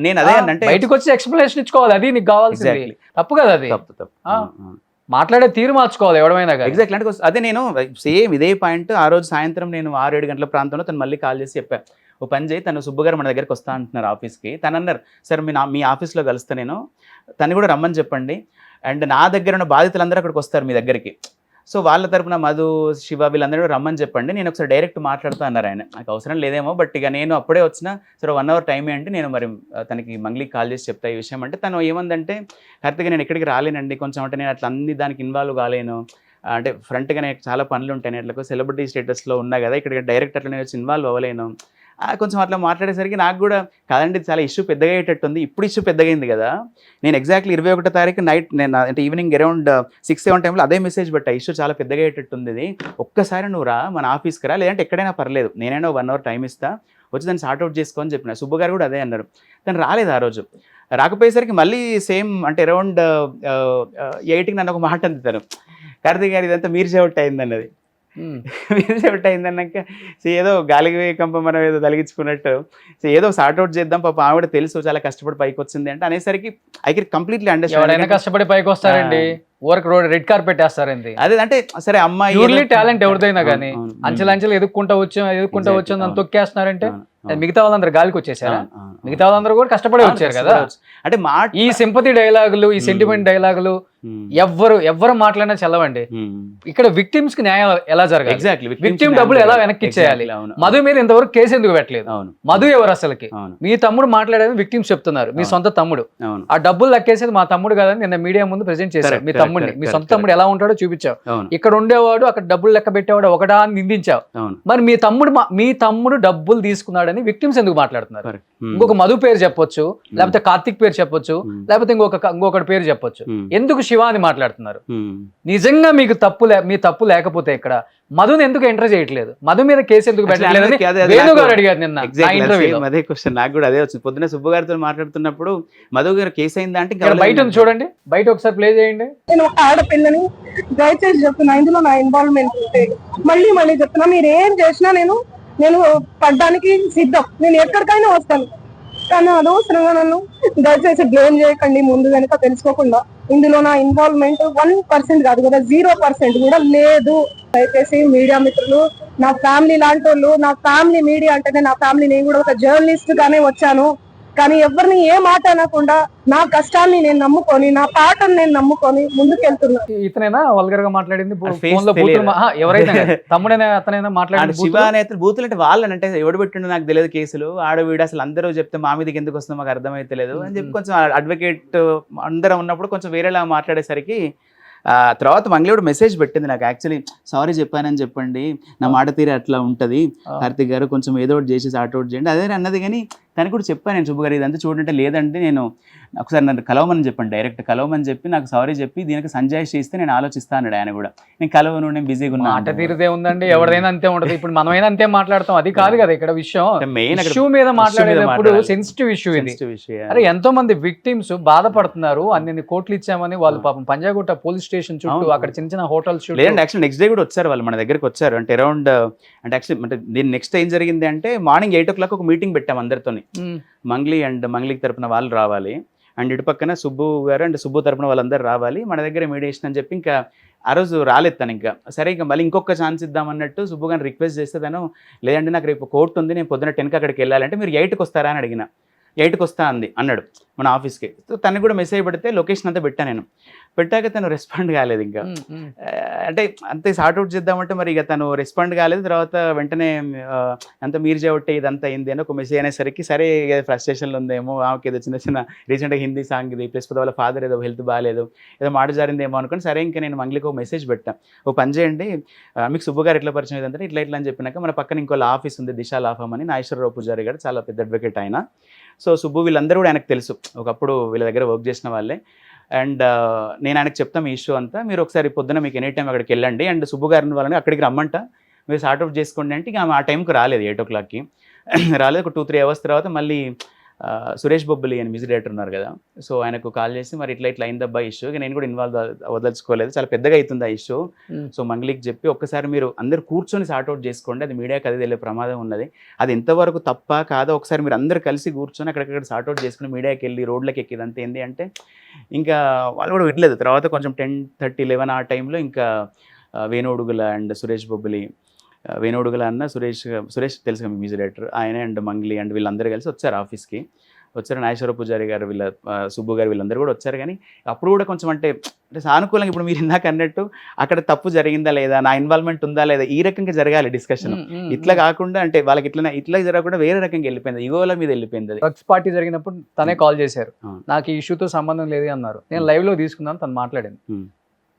నేను అదే అంటే బయటకు వచ్చి ఎక్స్ప్లెనేషన్ ఇచ్చుకోవాలి, అది నీకు కావాల్సింది. తప్పు కదా అది. తప్పు మాట్లాడే తీరు మార్చుకోవాలి ఎవడమైనా కానీ. ఎగ్జాక్ట్లీ. అంటే అదే నేను సేమ్ ఇదే పాయింట్ ఆ రోజు సాయంత్రం నేను 6-7 గంటల ప్రాంతంలో తను మళ్ళీ కాల్ చేసి చెప్పాను, ఓ పని చేయి, తను సుబ్బు గారు మన దగ్గరికి వస్తా అంటున్నారు ఆఫీస్కి. తను అన్నారు, సార్ మీ ఆఫీస్లో కలుస్తా నేను, తను కూడా రమ్మని చెప్పండి, అండ్ నా దగ్గర ఉన్న బాధితులందరూ అక్కడికి వస్తారు మీ దగ్గరికి, సో వాళ్ళ తరపున మధు, శివ వీళ్ళందరూ రమ్మని చెప్పండి, నేను ఒకసారి డైరెక్ట్ మాట్లాడుతూ అన్నారు. ఆయన నాకు అవసరం లేదేమో, బట్ ఇక నేను అప్పుడే వచ్చిన సరే 1 అవర్ టైమే అంటే నేను మరి తనకి మంగ్లీకి కాల్ చేసి చెప్తా ఈ విషయం అంటే, తను ఏమందంటే, కార్తీక్ నేను ఎక్కడికి రాలేనండి కొంచెం, అంటే నేను అట్లా అన్ని దానికి ఇన్వాల్వ్ కాలేను, అంటే ఫ్రంట్గా నాకు చాలా పనులు ఉంటాయి, అట్లా సెలబ్రిటీ స్టేటస్లో ఉన్నా కదా, ఇక్కడ డైరెక్ట్ అట్లా నేను వచ్చి ఇన్వాల్వ్ అవ్వలేను, కొంచెం అట్లా మాట్లాడేసరికి నాకు కూడా కాదండి చాలా ఇష్యూ పెద్దగా అయ్యేటట్టుంది, ఇప్పుడు ఇష్యూ పెద్దగైంది కదా, నేను ఎగ్జాక్ట్లీ 21వ తారీఖు నైట్ నేను అంటే ఈవినింగ్ అరౌండ్ 6-7 టైంలో అదే మెసేజ్ పెట్టా, ఇష్యూ చాలా పెద్దగా అయ్యేటట్టుంది, ఇది ఒక్కసారి నువ్వు రా మన ఆఫీస్కి రా, లేదంటే ఎక్కడైనా పర్లేదు, నేనైనా 1 అవర్ టైం ఇస్తా, వచ్చి దాన్ని సార్ట్అవుట్ చేసుకోని చెప్పిన. సుబ్బు గారు కూడా అదే అన్నారు. తను రాలేదు ఆ రోజు. రాకపోయేసరికి మళ్ళీ సేమ్ అంటే అరౌండ్ 8కి నన్ను ఒక మాట అందుతారు, కార్తీక్ గారు ఇదంతా మీరు చెవిట్ అయింది అన్నది. మీరు చెవిట్ అయిందన్నాక ఏదో గాలికి కంప మనం ఏదో తలిగించుకున్నట్టు ఏదో సార్ట్అవుట్ చేద్దాం, పాప ఆవిడ తెలుసు చాలా కష్టపడి పైకి వచ్చింది అంటే అనేసరికి ఐ కెన్ కంప్లీట్లీ అండర్స్టాండ్. కష్టపడి పైకి వస్తారండి, వర్క్ రోడ్ రెడ్ కార్పెట్ వేస్తారండి. అదే అంటే సరే అమ్మాయి టాలెంట్ ఎవరిదైనా కానీ అంచెలంచెలు ఎదుక్కుంటా వచ్చాం అని తొక్కేస్తున్నారంటే మిగతా వాళ్ళందరూ గాలికి వచ్చేసారా? మిగతా వాళ్ళందరూ కూడా కష్టపడే వచ్చారు కదా. అంటే ఈ సింపతి డైలాగులు, ఈ సెంటిమెంట్ డైలాగులు ఎవ్వరు మాట్లాడినా చల్లవండి. ఇక్కడ విక్టిమ్స్ కి న్యాయం ఎలా జరగాలి, ఎగ్జాక్ట్లీ విక్టిమ్ డబ్బులు ఎలా వెనక్కి ఇచ్చేయాలి. మధు మీద ఇంతవరకు కేసు ఎందుకు పెట్టలేదు? మధు ఎవరు అసలుకి? మీ తమ్ముడు మాట్లాడేది విక్టిమ్స్ చెప్తున్నారు, మీ సొంత తమ్ముడు. ఆ డబ్బులు లెక్కేసేది మా తమ్ముడు కాదని నిన్న మీడియా ముందు ప్రెజెంట్ చేశారు. మీ తమ్ముడిని, మీ సొంత తమ్ముడు ఎలా ఉంటాడో చూపించావు. ఇక్కడ ఉండేవాడు అక్కడ డబ్బులు లెక్క పెట్టేవాడు ఒకటా అని నిందించావు. మరి మీ తమ్ముడు డబ్బులు తీసుకున్నాడని విక్టిమ్స్ ఎందుకు మాట్లాడుతున్నారు? ఇంకొక మధు పేరు చెప్పొచ్చు, లేకపోతే కార్తిక్ పేరు చెప్పొచ్చు, లేకపోతే ఇంకొకటి పేరు చెప్పొచ్చు. ఎందుకు శివ అని మాట్లాడుతున్నారు? నిజంగా మీకు మీ తప్పు లేకపోతే ఇక్కడ మధుని ఎందుకు ఎంటర్ చేయట్లేదు? మధు మీద కేసు ఎందుకు పెట్టలేదు వేణుగారు అడిగారు నిన్న అదే క్వశ్చన్. నాకు కూడా అదే వచ్చింది. పొద్దున సుబ్బు గారితో మాట్లాడుతున్నప్పుడు మధు గారు కేసు అయిందా అంటే బయట ఉంది చూడండి, బయట ఒకసారి ప్లే చేయండి. నేను ఒక ఆడపిల్లని దయచేసి చెప్తున్నా, ఇందులో నా ఇన్వాల్వ్మెంట్ ఉంటే మళ్ళీ చెప్తున్నా, మీరు ఏం చేసినా నేను పడ్డానికి సిద్ధం, నేను ఎక్కడికైనా వస్తాను, కానీ అనవసరంగా నన్ను దయచేసి బ్లేమ్ చేయకండి ముందు వెనక తెలుసుకోకుండా. ఇందులో నా ఇన్వాల్వ్మెంట్ 1% కాదు కదా, 0% కూడా లేదు. దయచేసి మీడియా మిత్రులు, నా ఫ్యామిలీ లాంటి వాళ్ళు, నా ఫ్యామిలీ మీడియా అంటేనే నా ఫ్యామిలీ, నేను కూడా ఒక జర్నలిస్ట్ గానే వచ్చాను, కానీ ఎవరిని ఏ మాట అనకుండా నా కష్టాన్ని నేను నమ్ముకొని, నా పాటను నేను నమ్ముకొని ముందుకెళ్తున్నా. ఇతనైనా వల్గర్ గా మాట్లాడింది? ఎవరైనా తమ్ముడైనా అతనైనా మాట్లాడింది? శివ అనేది బూతులు అంటే వాళ్ళనంటే ఎవడు పెట్టిండో నాకు తెలియదు, కేసులు ఆడవీడు అసలు అందరూ చెప్తే మా మీదకి ఎందుకు వస్తుందో మాకు అర్థమైతలేదు అని చెప్పి కొంచెం అడ్వకేట్ అందరం ఉన్నప్పుడు కొంచెం వేరేలా మాట్లాడేసరికి తర్వాత మంగళూరు మెసేజ్ పెట్టింది నాకు, యాక్చువల్లీ సారీ చెప్పానని చెప్పండి, నా మాట తీరే అట్లా ఉంటుంది, కార్తిక్ గారు కొంచెం ఏదో ఒకటి చేసి సార్ట్అవుట్ చేయండి అదే అన్నది. కానీ తనకు కూడా చెప్పాను నేను, సుబ్బు గారు ఇదంతా చూడంటే లేదంటే నేను ఒకసారి నన్ను కలవమని చెప్పండి, డైరెక్ట్ కలవమని చెప్పి నాకు సారీ చెప్పి దీనికి సంజాయిష్ చేస్తే నేను ఆలోచిస్తాను అన్నాడు. ఆయన కూడా నేను కలవను, నేను బిజీగా ఉన్నా. మాట తీరుదే ఉందండి, ఎవరిదైనా అంతే ఉంటది. ఇప్పుడు మనమైనా అంతే మాట్లాడతాం, అది కాదు కదా ఇక్కడ విషయం. మెయిన్ ఇష్యూ మీద మాట్లాడేటప్పుడు సెన్సిటివ్ ఇష్యూ ఇది. అరే ఎంతో మంది విక్టిమ్స్ బాధపడుతున్నారు, అన్ని కోట్లు ఇచ్చామని వాళ్ళు పాపం పంజాగుట్ట పోలీస్ స్టేషన్ చుట్టూ అక్కడ చిన్న హోటల్స్ లేదండి. యాక్చువల్లీ నెక్స్ట్ డే కూడా వచ్చారు వాళ్ళు మన దగ్గరికి వచ్చారు. అంటే అరౌండ్ అంటే యాక్చువల్లీ అంటే దీని నెక్స్ట్ ఏం జరిగింది అంటే మార్నింగ్ 8 o'clock ఒక మీటింగ్ పెట్టాం అందరితోని. మంగ్లీకి తరపున వాళ్ళు రావాలి, అండ్ ఇటు పక్కన సుబ్బు గారు అండ్ సుబ్బు తరపున వాళ్ళందరూ రావాలి, మన దగ్గర మీడియేషన్ అని చెప్పి ఇంకా ఆ రోజు రాలేదు తను. ఇంకా సరే ఇంకా మళ్ళీ ఇంకొక ఛాన్స్ ఇద్దామన్నట్టు సుబ్బు గారిని రిక్వెస్ట్ చేస్తే తను లేదంటే నాకు రేపు కోర్టు ఉంది, నేను పొద్దున 10కి అక్కడికి వెళ్ళాలంటే మీరు 8కి వస్తారా అని అడిగిన. 8కి వస్తా అంది అన్నాడు మన ఆఫీస్కి. సో తనకు కూడా మెసేజ్ పెడితే లొకేషన్ అంతా పెట్టాను నేను. పెట్టాక తను రెస్పాండ్ కాలేదు. ఇంకా అంటే అంతే సార్ట్అవుట్ చేద్దామంటే మరి ఇక తను రెస్పాండ్ కాలేదు. తర్వాత వెంటనే అంత మీరు చేయబట్టే ఇదంతా అయింది అని ఒక మెసేజ్ అనేసరికి సరే ఫ్రస్ట్రేషన్లో ఉందేమో, ఆమెకి ఏదో చిన్న రీసెంట్గా హిందీ సాంగ్ ఇది ప్లస్ వాళ్ళ ఫాదర్ ఏదో హెల్త్ బాగాలేదు, ఏదో మాట జారిందేమో అనుకుని సరే ఇంకా నేను మంగ్లీకి ఒక మెసేజ్ పెట్టాను, ఓ పని చేయండి మీకు సుబ్బు గారు ఎట్లా పరిచయం ఏదంటే ఇట్లా అని చెప్పినాక మన పక్కన ఇంకో ఆఫీస్ ఉంది దిశా లాఫమ్ అని, నాగేశ్వరరావు పూజారి గారు చాలా పెద్ద అడ్వకేట్ ఆయన. సో సుబ్బు వీళ్ళందరూ కూడా ఆయనకు తెలుసు, ఒకప్పుడు వీళ్ళ దగ్గర వర్క్ చేసిన వాళ్ళే. అండ్ నేను ఆయనకు చెప్తాం ఈ ఇష్యూ అంతా, మీరు ఒకసారి పొద్దున మీకు ఎనీ టైం అక్కడికి వెళ్ళండి అండ్ సుబ్బు గారిని వాళ్ళని అక్కడికి రమ్మంట, మీరు సార్ట్అవుట్ చేసుకోండి అంటే ఇక ఆ టైంకి రాలేదు 8 o'clockకి. రాలేదు. ఒక 2-3 అవర్స్ తర్వాత మళ్ళీ సురేష్ బొబ్బులి అని మ్యూజిక్ డైరెక్టర్ ఉన్నారు కదా, సో ఆయనకు కాల్ చేసి మరి ఇట్లా ఇట్లా అయిందబ్బా ఇష్యూ, నేను కూడా ఇన్వాల్వ్ వదలుచుకోలేదు, చాలా పెద్దగా అవుతుంది ఆ ఇష్యూ, సో మంగ్లీకి చెప్పి ఒక్కసారి మీరు అందరు కూర్చొని సార్ట్అవుట్ చేసుకోండి, అది మీడియాకి అది వెళ్ళే ప్రమాదం ఉన్నది, అది ఎంతవరకు తప్ప కాదో ఒకసారి మీరు అందరు కలిసి కూర్చొని అక్కడక్కడ సార్ట్అవుట్ చేసుకుని మీడియాకి వెళ్ళి రోడ్లకి ఎక్కిదంతా ఏంటి అంటే ఇంకా వాళ్ళు కూడా విడలేదు. తర్వాత కొంచెం 10:30-11 ఆ టైంలో ఇంకా వేణుడుగుల అండ్ సురేష్ బొబ్బులి, వేణుడుగుల అన్న సురేష్ తెలుసు మీకు మ్యూజిక్ డైరెక్టర్, ఆయన అండ్ మంగ్లీ అండ్ వీళ్ళందరూ కలిసి వచ్చారు ఆఫీస్కి. వచ్చారు నాగేశ్వర పూజారి గారు, వీళ్ళ సుబ్బు గారు, వీళ్ళందరూ కూడా వచ్చారు. కానీ అప్పుడు కూడా కొంచెం అంటే సానుకూలంగా, ఇప్పుడు మీరు ఇందాక అన్నట్టు అక్కడ తప్పు జరిగిందా లేదా, నా ఇన్వాల్వ్మెంట్ ఉందా లేదా, ఈ రకంగా జరగాలి డిస్కషన్. ఇట్లా కాకుండా అంటే వాళ్ళకి ఇట్లా జరగకుండా వేరే రకంగా వెళ్ళిపోయింది, ఈగోల మీద వెళ్ళిపోయింది. అది డ్రగ్స్ పార్టీ జరిగినప్పుడు తనే కాల్ చేశారు, నాకు ఈ ఇష్యూతో సంబంధం లేదు అన్నారు. నేను లైవ్ లో తీసుకున్నాను, తను మాట్లాడింది.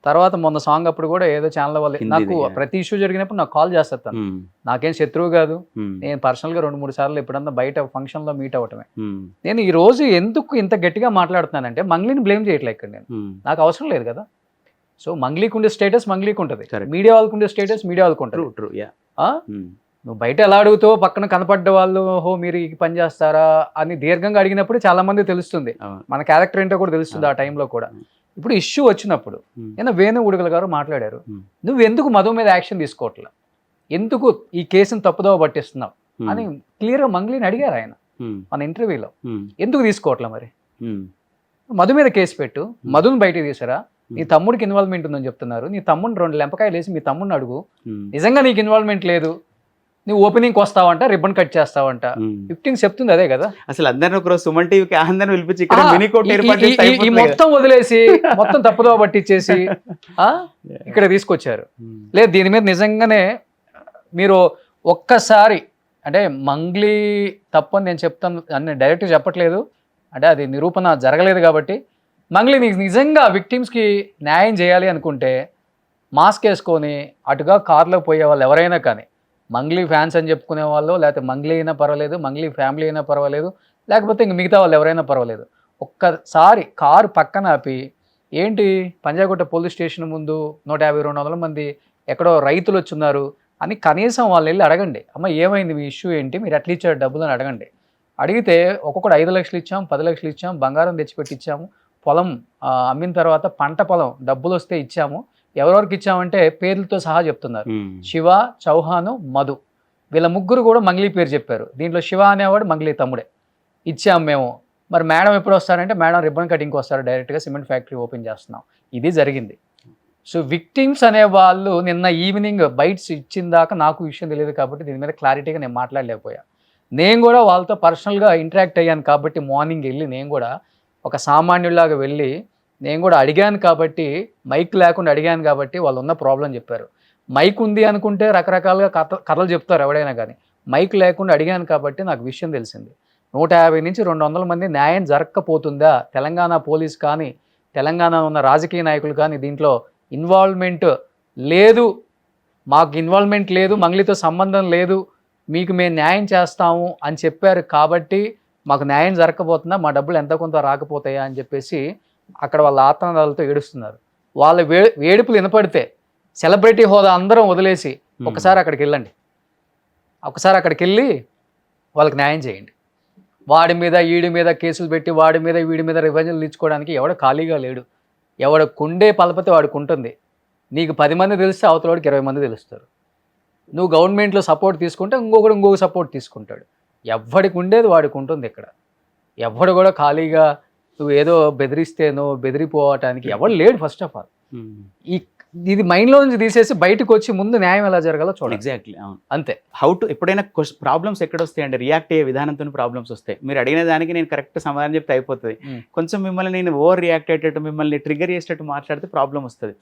తర్వాత మొన్న సాంగ్ అప్పుడు కూడా ఏదో ఛానల్ వల్ల నాకు ప్రతి ఇష్యూ జరిగినప్పుడు నాకు కాల్ చేస్తారు తను, నాకేం శత్రువు కాదు, నేను పర్సనల్ గా 2-3 సార్లు ఎప్పుడన్నా బయట ఫంక్షన్ లో మీట్ అవటమే. నేను ఈ రోజు ఎందుకు ఇంత గట్టిగా మాట్లాడుతున్నానంటే మంగ్లీని బ్లేమ్ చేయట్లే ఇక్కడ, నేను నాకు అవసరం లేదు కదా. సో మంగ్లీకి ఉండే స్టేటస్ మంగ్లీకి ఉంటుంది, మీడియా వాళ్ళకు ఉండే స్టేటస్ మీడియా వాళ్ళకు ఉంటుంది. నువ్వు బయట ఎలా అడుగుతావో పక్కన కనపడ్డ వాళ్ళు హో మీరు ఈ పని చేస్తారా అని దీర్ఘంగా అడిగినప్పుడు చాలా మంది తెలుస్తుంది, మన క్యారెక్టర్ ఏంటో కూడా తెలుస్తుంది ఆ టైంలో కూడా. ఇప్పుడు ఇష్యూ వచ్చినప్పుడు నేను వేణుగుడుగల గారు మాట్లాడారు, నువ్వు ఎందుకు మధు మీద యాక్షన్ తీసుకోవట్లా, ఎందుకు ఈ కేసును తప్పుదోవ పట్టిస్తున్నావు అని క్లియర్గా మంగ్లీని అడిగారు ఆయన మన ఇంటర్వ్యూలో. ఎందుకు తీసుకోవట్లా మరి, మధు మీద కేసు పెట్టు, మధుని బయటకు తీసారా, నీ తమ్ముడికి ఇన్వాల్వ్మెంట్ ఉందని చెప్తున్నారు, నీ తమ్ముడిని 2 లెంపకాయలు వేసి మీ తమ్ముడిని అడుగు, నిజంగా నీకు ఇన్వాల్వ్మెంట్ లేదు, నువ్వు ఓపెనింగ్ వస్తావంట, రిబ్బన్ కట్ చేస్తావంట, ఫిఫ్టీన్ చెప్తుంది అదే కదా. అసలు అందరిని ఒకరోజు సుమన్ టీవీకి అందరిని పిలిపించి ఇక్కడ మినీ కోర్ట్ ఏర్పాటు చేస్తే ఈ అయిపోతుంది మొత్తం వదిలేసి మొత్తం తప్పుదోవ పట్టించేసి ఇక్కడ తీసుకొచ్చారు. లేదు దీని మీద నిజంగానే మీరు ఒక్కసారి అంటే మంగ్లీ తప్పని నేను చెప్తాను అని డైరెక్ట్ చెప్పట్లేదు, అంటే అది నిరూపణ జరగలేదు కాబట్టి. మంగ్లీ నీకు నిజంగా విక్టిమ్స్కి న్యాయం చేయాలి అనుకుంటే మాస్క్ వేసుకొని అటుగా కార్లో పోయే వాళ్ళు ఎవరైనా కానీ, మంగ్లీ ఫ్యాన్స్ అని చెప్పుకునే వాళ్ళు, లేకపోతే మంగ్లీ అయినా పర్వాలేదు, మంగ్లీ ఫ్యామిలీ అయినా పర్వాలేదు, లేకపోతే ఇంక మిగతా వాళ్ళు ఎవరైనా పర్వాలేదు, ఒక్కసారి కారు పక్కన ఆపి ఏంటి పంజాగుట్ట పోలీస్ స్టేషన్ ముందు 150-200 మంది ఎక్కడో రైతులు వచ్చున్నారు అని కనీసం వాళ్ళు వెళ్ళి అడగండి, అమ్మ ఏమైంది మీ ఇష్యూ ఏంటి, మీరు ఎట్లా ఇచ్చారు డబ్బులు అని అడగండి. అడిగితే ఒక్కొక్కడు 5 లక్షలు ఇచ్చాం, 10 లక్షలు ఇచ్చాం, బంగారం తెచ్చిపెట్టి ఇచ్చాము, పొలం అమ్మిన తర్వాత పంట పొలం డబ్బులు వస్తే ఇచ్చాము, ఎవరెవరికి ఇచ్చామంటే పేర్లతో సహా చెప్తున్నారు, శివ, చౌహాను, మధు, వీళ్ళ ముగ్గురు కూడా మంగ్లీ పేరు చెప్పారు. దీంట్లో శివ అనేవాడు మంగ్లీ తమ్ముడే. ఇచ్చాము మేము, మరి మేడం ఎప్పుడు వస్తారంటే మేడం రిబ్బన్ కటింగ్కి వస్తారు, డైరెక్ట్గా సిమెంట్ ఫ్యాక్టరీ ఓపెన్ చేస్తున్నాం, ఇది జరిగింది. సో విక్టిమ్స్ అనే వాళ్ళు నిన్న ఈవినింగ్ బైట్స్ ఇచ్చిన దాకా నాకు విషయం తెలియదు కాబట్టి దీని మీద క్లారిటీగా నేను మాట్లాడలేకపోయా. నేను కూడా వాళ్ళతో పర్సనల్గా ఇంటరాక్ట్ అయ్యాను కాబట్టి మార్నింగ్ వెళ్ళి నేను కూడా ఒక సామాన్యులాగా వెళ్ళి నేను కూడా అడిగాను కాబట్టి, మైక్ లేకుండా అడిగాను కాబట్టి వాళ్ళు ఉన్న ప్రాబ్లం చెప్పారు. మైక్ ఉంది అనుకుంటే రకరకాలుగా కథలు చెప్తారు ఎవడైనా కానీ, మైక్ లేకుండా అడిగాను కాబట్టి నాకు విషయం తెలిసింది. 150-200 మంది న్యాయం జరగకపోతుందా, తెలంగాణ పోలీస్ కానీ తెలంగాణ ఉన్న రాజకీయ నాయకులు కానీ దీంట్లో ఇన్వాల్వ్మెంట్ లేదు, మాకు ఇన్వాల్వ్మెంట్ లేదు, మంగ్లీతో సంబంధం లేదు, మీకు మేము న్యాయం చేస్తాము అని చెప్పారు కాబట్టి మాకు న్యాయం జరగకపోతుందా, మా డబ్బులు ఎంత కొంత రాకపోతాయా అని చెప్పేసి అక్కడ వాళ్ళ ఆత్మనాదాలతో ఏడుస్తున్నారు. వాళ్ళ వేడుపులు వినపడితే సెలబ్రిటీ హోదా అందరం వదిలేసి ఒకసారి అక్కడికి వెళ్ళండి, ఒకసారి అక్కడికి వెళ్ళి వాళ్ళకి న్యాయం చేయండి. వాడి మీద వీడి మీద కేసులు పెట్టి వాడి మీద వీడి మీద రివెంజ్లు తీర్చుకోవడానికి ఎవడ ఖాళీగా లేడు, ఎవడ కుండే పలపతి వాడికి ఉంటుంది. నీకు 10 మంది తెలిస్తే అవతలవాడికి 20 మంది తెలుస్తారు. నువ్వు గవర్నమెంట్లో సపోర్ట్ తీసుకుంటే ఇంకొక సపోర్ట్ తీసుకుంటాడు. ఎవడికి ఉండేది వాడికి ఉంటుంది. ఇక్కడ ఎవడు కూడా ఖాళీగా నువ్వు ఏదో బెదిరిస్తేనో బెదిరిపోవటానికి ఎవడు లేడు. ఫస్ట్ ఆఫ్ ఆల్ ఇది మైండ్లో నుంచి తీసేసి బయటకు వచ్చి ముందు న్యాయం ఎలా జరగాలో చూడండి. ఎగ్జాక్ట్లీ అంతే. హౌ టు ఎప్పుడైనా ప్రాబ్లమ్స్ ఎక్కడ వస్తాయంటే రియాక్ట్ అయ్యే విధానంతో ప్రాబ్లమ్స్ వస్తాయి. మీరు అడిగిన దానికి నేను కరెక్ట్ సమాధానం చెప్తే అయిపోతుంది. కొంచెం మిమ్మల్ని నేను ఓవర్ రియాక్ట్ అయ్యేటట్టు మిమ్మల్ని ట్రిగర్ చేసేటట్టు మాట్లాడితే ప్రాబ్లం వస్తుంది.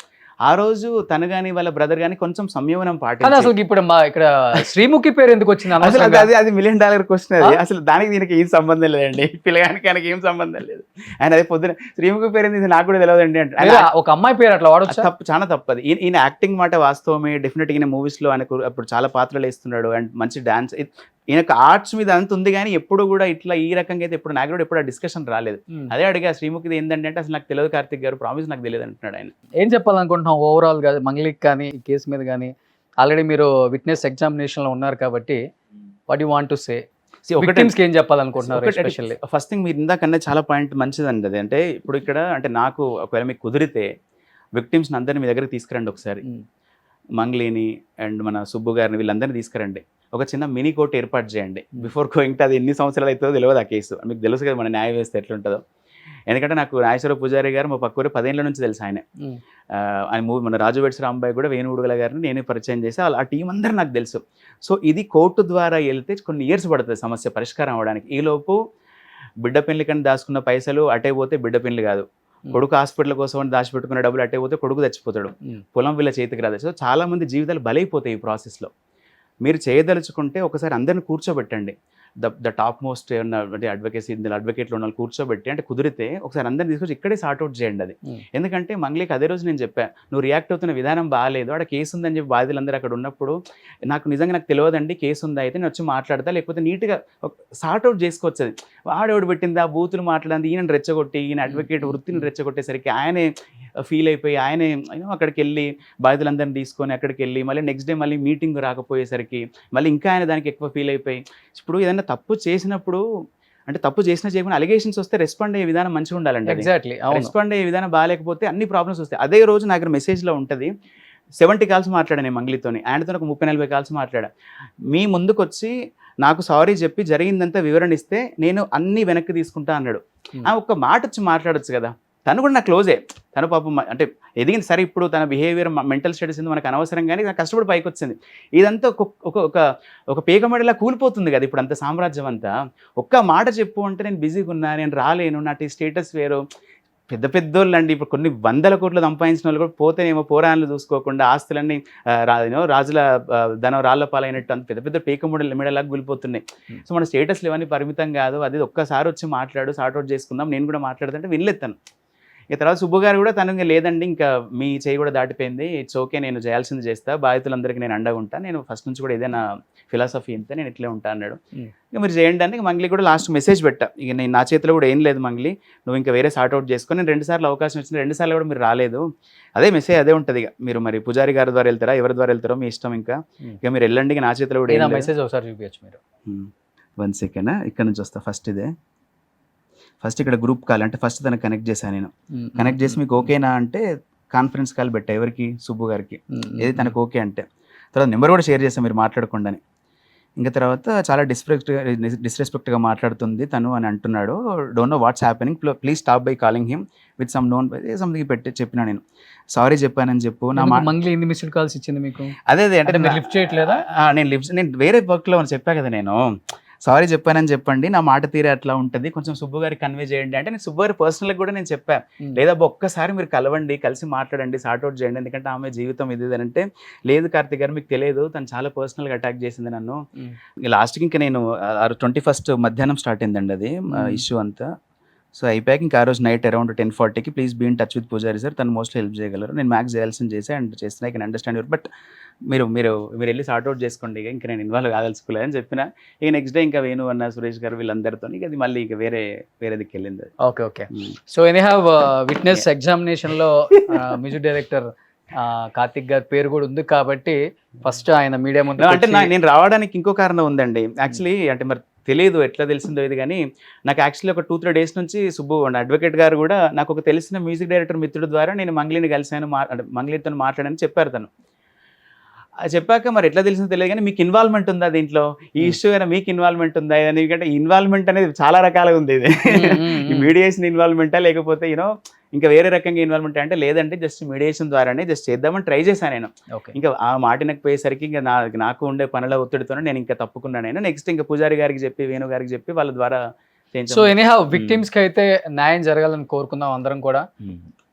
ఆ రోజు తను కానీ వాళ్ళ బ్రదర్ కానీ కొంచెం సంయమనం పాటించాలి. అసలు ఇప్పుడు మా ఇక్కడ శ్రీముఖి పేరు ఎందుకు వచ్చింది? అసలు అది $1 million క్వశ్చన్. అది అసలు దానికి దీనికి ఏం సంబంధం లేదండి, పిల్లగానికి ఆయనకి ఏం సంబంధం లేదు. ఆయన అదే పొద్దున శ్రీముఖి పేరు ఏంది నాకు కూడా తెలియదండి అంటే ఒక అమ్మాయి పేరు అట్లా వాడచ్చు. తప్పు, చాలా తప్పది. ఈయన యాక్టింగ్ మాట వాస్తవమే, డెఫినెట్గా ఈయన మూవీస్లో ఆయనకు అప్పుడు చాలా పాత్రలు వేస్తున్నాడు అండ్ మంచి డాన్స్, ఈయనకు ఆర్ట్స్ మీద అంత ఉంది. కానీ ఎప్పుడు కూడా ఇట్లా ఈ రకంగా అయితే ఎప్పుడు నాకు కూడా ఎప్పుడు ఆ డిస్కషన్ రాలేదు. అదే అడిగా శ్రీముఖిది ఏంటంటే అంటే అసలు నాకు తెలియదు కార్తిక్ గారు, ప్రామిస్ నాకు తెలియదు అంటున్నాడు ఆయన. ఏం చెప్పాలనుకుంటున్నాం ఓవరాల్ గా మంగ్లీకి కానీ ఈ కేసు మీద కానీ? ఆల్రెడీ మీరు విట్నెస్ ఎగ్జామినేషన్లో ఉన్నారు కాబట్టి what you want to say? Victims కి ఏం చెప్పాలనుకుంటున్నారు ఎస్పెషల్లీ? ఫస్ట్ థింగ్ మీరు ఇందాకన్నా చాలా పాయింట్ మంచిదండి అది. అంటే ఇప్పుడు ఇక్కడ అంటే నాకు ఒకవేళ మీకు కుదిరితే విక్టిమ్స్ని అందరిని మీ దగ్గరికి తీసుకురండి ఒకసారి. మంగ్లీని అండ్ మన సుబ్బు గారిని వీళ్ళందరినీ తీసుకురండి. ఒక చిన్న మినీ కోర్ట్ ఏర్పాటు చేయండి బిఫోర్ గోయింగ్ టు. అది ఎన్ని సంవత్సరాలు అవుతుందో తెలియదు ఆ కేసు. మీకు తెలుసు కదా మన న్యాయ వ్యవస్థ ఎట్లుంటుందో. ఎందుకంటే నాకు నాగేశ్వర పూజారి గారు మా పక్కూరే 10 ఏళ్ళ నుంచి తెలుసు. ఆయన మన రాజు వెడ్స్ రాంబాయి కూడా వేణుగుడుగల గారిని నేనే పరిచయం చేసి ఆ టీం అందరూ నాకు తెలుసు. సో ఇది కోర్టు ద్వారా వెళ్తే కొన్ని ఇయర్స్ పడుతుంది సమస్య పరిష్కారం అవ్వడానికి. ఈలోపు బిడ్డ పెళ్లి కన్నా దాచుకున్న పైసలు అటే పోతే బిడ్డ పెళ్లి కాదు, కొడుకు హాస్పిటల్ కోసం అని దాచిపెట్టుకున్న డబ్బులు అటే పోతే కొడుకు చచ్చిపోతాడు, పొలం వీళ్ళ చేతికి రాదు. సో చాలా మంది జీవితాలు బలైపోతాయి ఈ ప్రాసెస్లో. మీరు చేయదలుచుకుంటే ఒకసారి అందరిని కూర్చోబెట్టండి. ద టాప్ మోస్ట్ అంటే అడ్వకేసీ ఇందులో అడ్వకేట్లు ఉన్న కూర్చోబెట్టి అంటే కుదిరితే ఒకసారి అందరిని తీసుకొచ్చి ఇక్కడే సార్ట్అవుట్ చేయండి అది. ఎందుకంటే మంగ్లీకి అదే రోజు నేను చెప్పాను, నువ్వు రియాక్ట్ అవుతున్న విధానం బాగాలేదు, అక్కడ కేసు ఉందని చెప్పి బాధితులందరూ అక్కడ ఉన్నప్పుడు నాకు తెలియదండి కేసు ఉందా, అయితే నేను వచ్చి మాట్లాడతా, లేకపోతే నీట్గా సార్ట్అవుట్ చేసుకోవచ్చు. అది వాడేవాడు పెట్టింది ఆ బూతులు మాట్లాడింది, ఈయన రెచ్చగొట్టి ఈయన అడ్వకేట్ వృత్తిని రెచ్చగొట్టేసరికి ఆయనే ఫీల్ అయిపోయి ఆయనే అక్కడికి వెళ్ళి బాధితులందరినీ తీసుకొని అక్కడికి వెళ్ళి మళ్ళీ నెక్స్ట్ డే మళ్ళీ మీటింగ్ రాకపోయేసరికి మళ్ళీ ఇంకా ఆయన దానికి ఎక్కువ ఫీల్ అయిపోయి. ఇప్పుడు ఏదైనా తప్పు చేసినప్పుడు అంటే తప్పు చేయకుండా అలిగేషన్స్ వస్తే రెస్పాండ్ అయ్యే విధానం మంచిగా ఉండాలండి. ఎగ్జాక్ట్లీ. రెస్పాండ్ అయ్యే విధానం బాగాలేకపోతే అన్ని ప్రాబ్లమ్స్ వస్తాయి. అదే రోజు నాకు మెసేజ్లో ఉంటుంది 70 కాల్స్ మాట్లాడాను నేను మంగ్లీతోని, ఆయనతో ఒక 30-40 కాల్స్ మాట్లాడా. మీ ముందుకు వచ్చి నాకు సారీ చెప్పి జరిగిందంతా వివరణ ఇస్తే నేను అన్ని వెనక్కి తీసుకుంటా అన్నాడు. ఒక్క మాట వచ్చి మాట్లాడొచ్చు కదా. తను కూడా నా క్లోజే, తను పాపం అంటే ఎదిగింది సరే. ఇప్పుడు తన బిహేవియర్ మెంటల్ స్టడీస్ మనకు అనవసరం, కానీ నాకు కష్టపడి పైకి వచ్చింది. ఇదంతా ఒక పేకమడిలా కూలిపోతుంది కదా ఇప్పుడు అంత సామ్రాజ్యం అంతా. ఒక్క మాట చెప్పు అంటే నేను బిజీగా ఉన్నా, నేను రాలేను, నా స్టేటస్ వేరు. పెద్దోళ్ళు అండి ఇప్పుడు కొన్ని 100 కోట్లు సంపాదించిన వాళ్ళు కూడా పోతేనేమో పోరాణాలు చూసుకోకుండా ఆస్తులన్నీ రాజుల ధనం రాళ్ల పాలైనట్టు అంత పెద్ద పేకమడిలాగా కూలిపోతున్నాయి. సో మన స్టేటస్లు ఇవన్నీ పరిమితం కాదు, అది ఒక్కసారి వచ్చి మాట్లాడు, సార్ట్అవుట్ చేసుకుందాం, నేను కూడా మాట్లాడుతుంటే వినలేస్తాను. ఇక తర్వాత సుబ్బు గారు కూడా తను లేదండి ఇంకా మీ చేయి కూడా దాటిపోయింది, ఇట్స్ ఓకే, నేను చేయాల్సింది చేస్తా, బాధితులందరికీ నేను అండగా ఉంటాను, నేను ఫస్ట్ నుంచి కూడా ఏదైనా ఫిలాసఫీ ఇంతే, నేను ఇట్లే ఉంటా అన్నాడు. ఇక మీరు చేయండి అని మంగ్లీ కూడా లాస్ట్ మెసేజ్ పెట్టా. ఇక నేను నా చేతిలో కూడా ఏం లేదు మంగ్లీ, నువ్వు ఇంకా వేరే సార్ట్అవుట్ చేసుకొని. నేను 2 సార్లు అవకాశం వచ్చింది, 2 సార్లు కూడా మీరు రాలేదు. అదే మెసేజ్ అదే ఉంటుంది. ఇక మీరు మరి పూజారి గారి ద్వారా వెళ్తారా ఎవరి ద్వారా వెళ్తారో మీ ఇష్టం. ఇంకా మీరు వెళ్ళండి, నా చేతిలో కూడా మెసేజ్ ఒకసారి చూపించచ్చు మీరు. 1 సెకండ్ ఇక్కడ నుంచి వస్తా. ఫస్ట్ ఇక్కడ గ్రూప్ కాల్ అంటే ఫస్ట్ తనకు కనెక్ట్ చేశాను నేను. కనెక్ట్ చేసి మీకు ఓకేనా అంటే కాన్ఫరెన్స్ కాల్ పెట్టా ఎవరికి, సుబ్బు గారికి. ఏది తనకు ఓకే అంటే తర్వాత నెంబర్ కూడా షేర్ చేస్తాను మీరు మాట్లాడకుండా. ఇంకా తర్వాత చాలా డిస్రెస్పెక్ట్గా మాట్లాడుతుంది తను అని అంటున్నాడు. Don't know what's happening, please stop by calling him with some known something పెట్టి చెప్పినా. నేను సారీ చెప్పానని చెప్పు. నా మంగ్లీ ఎన్ని మిస్డ్ కాల్స్ ఇచ్చింది మీకు? అదే అంటే లిఫ్ట్ చేయట్లేదా? నేను వేరే వర్క్లో చెప్పా కదా, నేను సారీ చెప్పానని చెప్పండి, నా మాట తీరే అట్లా ఉంటుంది, కొంచెం సుబ్బు గారికి కన్వే చేయండి అంటే నేను సుబ్బు గారి పర్సనల్గా కూడా నేను చెప్పాను, లేదా ఒక్కసారి మీరు కలవండి, కలిసి మాట్లాడండి, సార్ట్అవుట్ చేయండి, ఎందుకంటే ఆమె జీవితం ఇది అంటే. లేదు కార్తిక్ గారు మీకు తెలియదు, తను చాలా పర్సనల్గా అటాక్ చేసింది నన్ను. లాస్ట్కి ఇంకా నేను 21st మధ్యాహ్నం స్టార్ట్ అయిందండి అది ఇష్యూ అంతా. సో అయిపోయాక ఇంకా ఆ రోజు నైట్ అరౌండ్ 10:40కి please be in touch with Pujari sir, తను మోస్ట్లీ హెల్ప్ చేయగలరు, నేను మ్యాక్స్ చేయాల్సింది చేసి అండ్ చేస్తున్నా, I can understand your, but మీరు వెళ్ళి సార్ట్అవుట్ చేసుకోండి, ఇంకా నేను ఇన్వాల్వ్ కాదలుచుకోలేదు అని చెప్పిన. ఇక నెక్స్ట్ డే ఇంకా వేణు అన్న సురేష్ గారు వీళ్ళందరితో ఇక అది మళ్ళీ ఇక వేరేదికి వెళ్ళింది. ఓకే. సో ఎనీహౌ విట్నెస్ ఎగ్జామినేషన్లో మ్యూజిక్ డైరెక్టర్ కార్తిక్ గారి పేరు కూడా ఉంది కాబట్టి ఫస్ట్ ఆయన మీడియా ముందు అంటే నేను రావడానికి ఇంకో కారణం ఉందండి యాక్చువల్లీ. అంటే మరి తెలియదు ఎట్లా తెలిసిందో ఇది, కానీ నాకు యాక్చువల్లీ ఒక 2-3 డేస్ నుంచి సుబ్బు అడ్వకేట్ గారు కూడా నాకు ఒక తెలిసిన మ్యూజిక్ డైరెక్టర్ మిత్రుడు ద్వారా నేను మంగ్లీని కలిసాను, మంగ్లీతో మాట్లాడని చెప్పారు. తను చెప్పాక మరి ఎట్లా తెలిసిందో తెలియదు, కానీ మీకు ఇన్వాల్వ్మెంట్ ఉందా దీంట్లో, ఈ ఇష్యూ అయినా మీకు ఇన్వాల్వ్మెంట్ ఉందా? ఎందుకంటే ఇన్వాల్వ్మెంట్ అనేది చాలా రకాలుగా ఉంది. ఇది ఈ మీడియేషన్ ఇన్వాల్వ్మెంటా లేకపోతే ఇంకా వేరే రకంగా ఇన్వాల్వ్మెంట్ అంటే లేదంటే జస్ట్ మీడియేషన్ ద్వారానే జస్ట్ చేద్దామని ట్రై చేశాను నేను. ఇంకా ఆ మాటినకు పోయేసరికి ఇంకా నాకు ఉండే పనుల ఒత్తిడితోనే నేను ఇంకా తప్పుకున్నాను. నేను నెక్స్ట్ ఇంకా పూజారి గారికి చెప్పి వేణు గారికి చెప్పి వాళ్ళ ద్వారా. సో ఎనీహౌ విక్టిమ్స్కి అయితే న్యాయం జరగాలని కోరుకుందాం అందరం కూడా.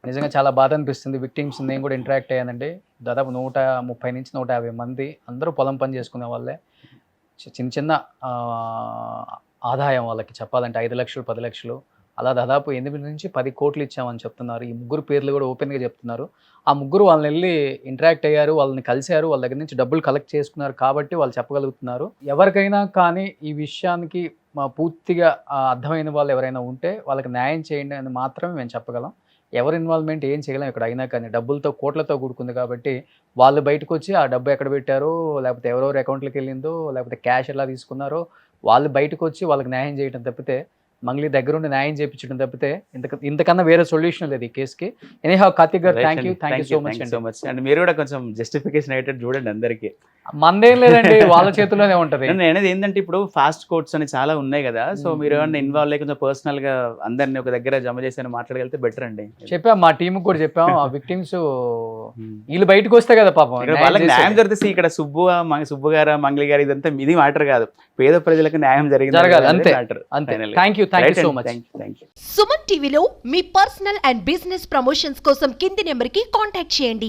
నిజంగా చాలా బాధ అనిపిస్తుంది. విక్టిమ్స్ నేను కూడా ఇంటరాక్ట్ అయ్యానండి, దాదాపు 130 నుంచి 150 మంది, అందరూ పొలం పని చేసుకునే వాళ్ళే. చిన్న ఆదాయం వాళ్ళకి చెప్పాలంటే 5 లక్షలు 10 లక్షలు అలా దాదాపు 8 నుంచి 10 కోట్లు ఇచ్చామని చెప్తున్నారు. ఈ ముగ్గురు పేర్లు కూడా ఓపెన్గా చెప్తున్నారు. ఆ ముగ్గురు వాళ్ళని వెళ్ళి ఇంటరాక్ట్ అయ్యారు, వాళ్ళని కలిశారు, వాళ్ళ దగ్గర నుంచి డబ్బులు కలెక్ట్ చేసుకున్నారు కాబట్టి వాళ్ళు చెప్పగలుగుతున్నారు. ఎవరికైనా కానీ ఈ విషయానికి పూర్తిగా అర్థమైన వాళ్ళు ఎవరైనా ఉంటే వాళ్ళకి న్యాయం చేయండి అని మాత్రమే మేము చెప్పగలం. ఎవరి ఇన్వాల్వ్మెంట్ ఏం చేయలేం ఇక్కడ అయినా కానీ, డబ్బులతో కోట్లతో కూడుకుంది కాబట్టి వాళ్ళు బయటకు వచ్చి ఆ డబ్బు ఎక్కడ పెట్టారో, లేకపోతే ఎవరెవరు అకౌంట్లోకి వెళ్ళిందో, లేకపోతే క్యాష్ ఎలా తీసుకున్నారో వాళ్ళు బయటకు వచ్చి వాళ్ళకి న్యాయం చేయడం తప్పితే, మంగ్లీ దగ్గరుండి న్యాయం చేయించడం తప్పితే ఇంతకన్నా వేరే సొల్యూషన్ లేదు ఈ కేసుకి. ఎనీహౌ కార్తిక్ గారు, థ్యాంక్ యూ సో మచ్ అండి. అండ్ మీరు కూడా కొంచెం జస్టిఫికేషన్ అయ్యేటట్టు చూడండి అందరికి. మందేం లేదండి, వాళ్ళ చేతుల్లోనే ఉంటది. నేను అనేది ఏంటంటే ఇప్పుడు ఫాస్ట్ కోర్ట్స్ అని చాలా ఉన్నాయి కదా, సో మీరు ఏమన్నా ఇన్వాల్వ్ అయ్యి కొంచెం పర్సనల్ గా అందరిని ఒక దగ్గర జమ చేసి మాట్లాడగలిగితే బెటర్ అండి. చెప్పాం, మా టీం కూడా చెప్పాం, ఆ విక్టిమ్స్ వీళ్ళు బయటకు వస్తే కదా పాపం వాళ్ళకి న్యాయం జరిగితే ఇక్కడ సుబ్బు గారు మంగ్లీ గారు ఇదంతా ఇది మ్యాటర్ కాదు, పేద ప్రజలకు న్యాయం జరగాలి అంతే. Thank you so much. Suman టీవీలో మీ పర్సనల్ అండ్ బిజినెస్ ప్రమోషన్స్ కోసం కింది నెంబర్కి కాంటాక్ట్ చేయండి.